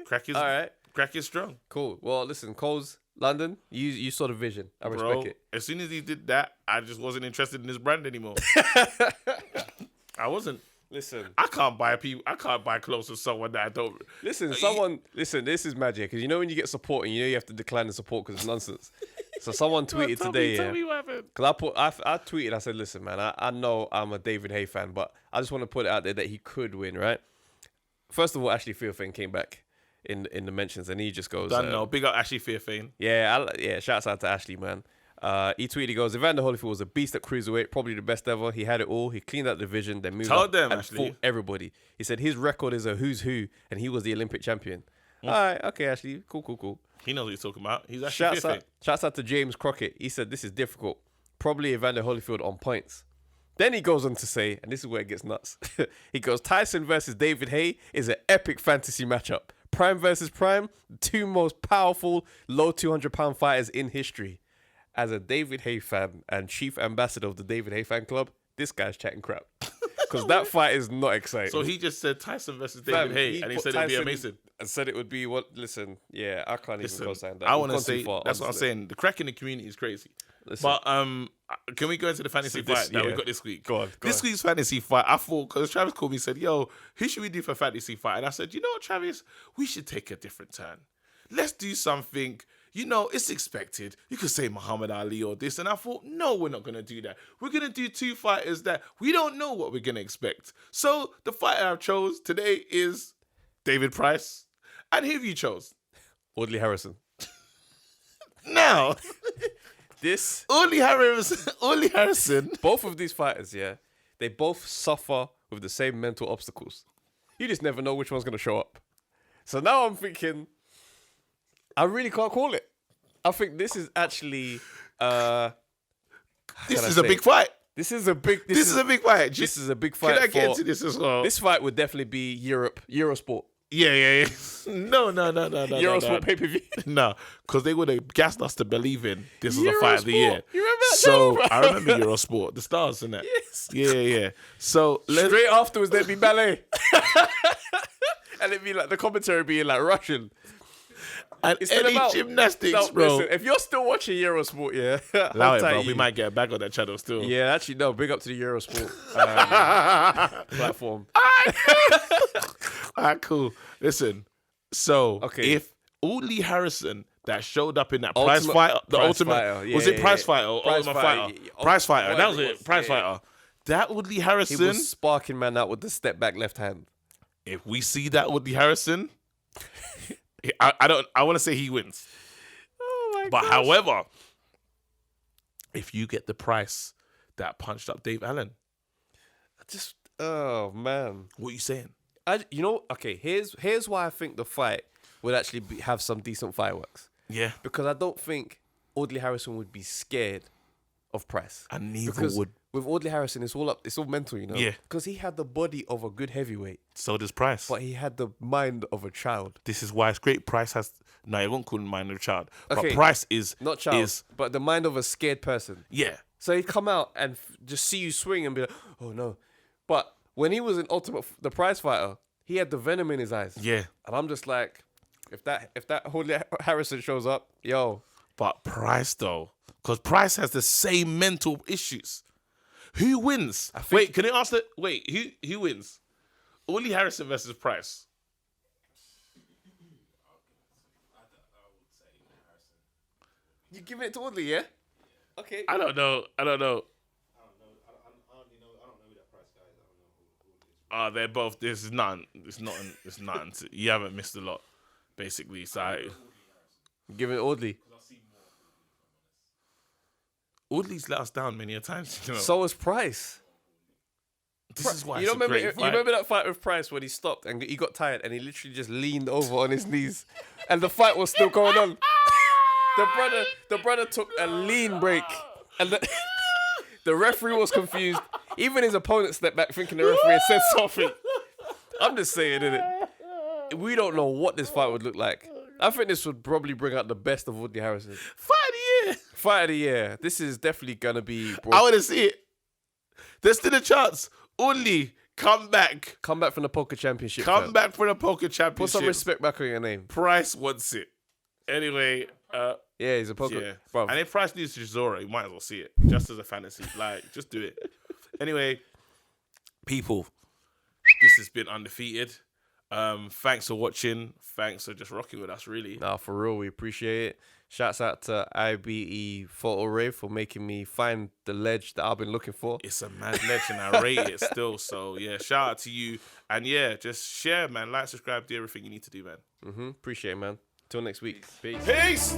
Crack is all right. Crack is strong. Cool. Well, listen, Coles London, you saw the vision. I respect it. As soon as he did that, I just wasn't interested in his brand anymore. I wasn't. Listen, I can't buy clothes from someone that I don't. Listen, this is magic, because when you get support and you have to decline the support because it's nonsense. So someone tweeted today, Tell me what happened. because I tweeted, I said, listen, man, I know I'm a David Haye fan, but I just want to put it out there that he could win, right? First of all, Ashley Fearfane came back in the mentions, and he just goes, Don't know. Big up Ashley Fearfane. yeah, shouts out to Ashley, man. He tweeted, he goes, Evander Holyfield was a beast at cruiserweight, probably the best ever. He had it all. He cleaned out the division, then moved up and fought everybody. He said his record is a who's who, and he was the Olympic champion. All right, okay, Ashley, cool. He knows what he's talking about. He's actually Shouts out to James Crockett. He said this is difficult. Probably Evander Holyfield on points. Then he goes on to say, and this is where it gets nuts. He goes, Tyson versus David Haye is an epic fantasy matchup. Prime versus Prime, the two most powerful low 200-pound fighters in history. As a David Haye fan and chief ambassador of the David Haye fan club, this guy's chatting crap. Because that fight is not exciting. So he just said Tyson versus David Haye, and he said it'd be amazing. And said it would be what? Listen, yeah, I can't even co-sign that. I want to say that's what I'm saying. The crack in the community is crazy. Listen. But can we go into the fantasy fight that we got this week? Go on. This week's fantasy fight, I thought, because Travis called me and said, yo, who should we do for fantasy fight? And I said, you know what, Travis? We should take a different turn. Let's do something. You know, it's expected. You could say Muhammad Ali or this. And I thought, no, we're not going to do that. We're going to do two fighters that we don't know what we're going to expect. So the fighter I've chose today is David Price. And who have you chose? Audley Harrison. Now, this Audley Harrison. Both of these fighters, yeah, they both suffer with the same mental obstacles. You just never know which one's going to show up. So now I'm thinking, I really can't call it. I think this is actually this is a big fight. This is a big fight. This is a big fight. Can I get into this as well? This fight would definitely be Eurosport. Yeah. No. Eurosport pay-per-view. No, because they would have gassed us to believe in this was the fight of the year. You remember that So channel, I remember Eurosport, the stars in it. Yes. Yeah. So straight afterwards there'd be ballet. And it'd be like the commentary being like Russian. And any gymnastics, bro. Listen, if you're still watching Eurosport, yeah, allow it, bro. We might get a bag on that channel still. Yeah, actually, no. Big up to the Eurosport platform. All right, cool. Listen, so if Audley Harrison that showed up in that Prize Fighter, the Ultimate, was it Prize Fighter or Ultimate Fighter? Prize Fighter. That was it. Prize Fighter. That Audley Harrison, he was sparking man out with the step back left hand. If we see that Audley Harrison, I want to say he wins. Oh my god! But however, if you get the price that punched up Dave Allen, oh man, what are you saying? Okay. Here's why I think the fight would actually have some decent fireworks. Yeah, because I don't think Audley Harrison would be scared of Price, and neither would. With Audley Harrison, it's all mental, you know. Yeah, because he had the body of a good heavyweight. So does Price, but he had the mind of a child. This is why it's great. Price has I won't call him mind of a child, okay. But Price is not child, but the mind of a scared person. Yeah. So he'd come out and just see you swing and be like, oh no. But when he was in the Prize Fighter, he had the venom in his eyes. Yeah. And I'm just like, if that Audley Harrison shows up, yo. But Price though, because Price has the same mental issues. Who wins? Wait, can I ask that? Wait, who wins? Audley Harrison versus Price. You giving it to Audley, yeah? Okay. I don't know. I don't know who that Price guy is. I don't know who they're both. This is none. It's nothing. You haven't missed a lot, basically. So give it Audley. Audley's let us down many a times. You know? So was Price. This is why you it's a great fight. You remember that fight with Price when he stopped and he got tired and he literally just leaned over on his knees, and the fight was still going on. The brother took a lean break, and the referee was confused. Even his opponent stepped back, thinking the referee had said something. I'm just saying, innit? We don't know what this fight would look like. I think this would probably bring out the best of Audley Harrison. Fight of the year. This is definitely gonna be. I want to see it. There's still a chance. Audley, come back. Come back from the poker championship. Come back from the poker championship. Put some respect back on your name. Price wants it. Anyway, yeah, he's a poker. Yeah. Bro. And if Price needs Chisora, you might as well see it. Just as a fantasy. Like, just do it. Anyway, people, this has been Undefeated. Thanks for watching. Thanks for just rocking with us, really. Nah, for real, we appreciate it. Shouts out to IBE Photo Ray for making me find the ledge that I've been looking for. It's a mad ledge and I rate it still. So, yeah, shout out to you. And, yeah, just share, man. Like, subscribe, do everything you need to do, man. Appreciate it, man. Till next week. Peace. Peace.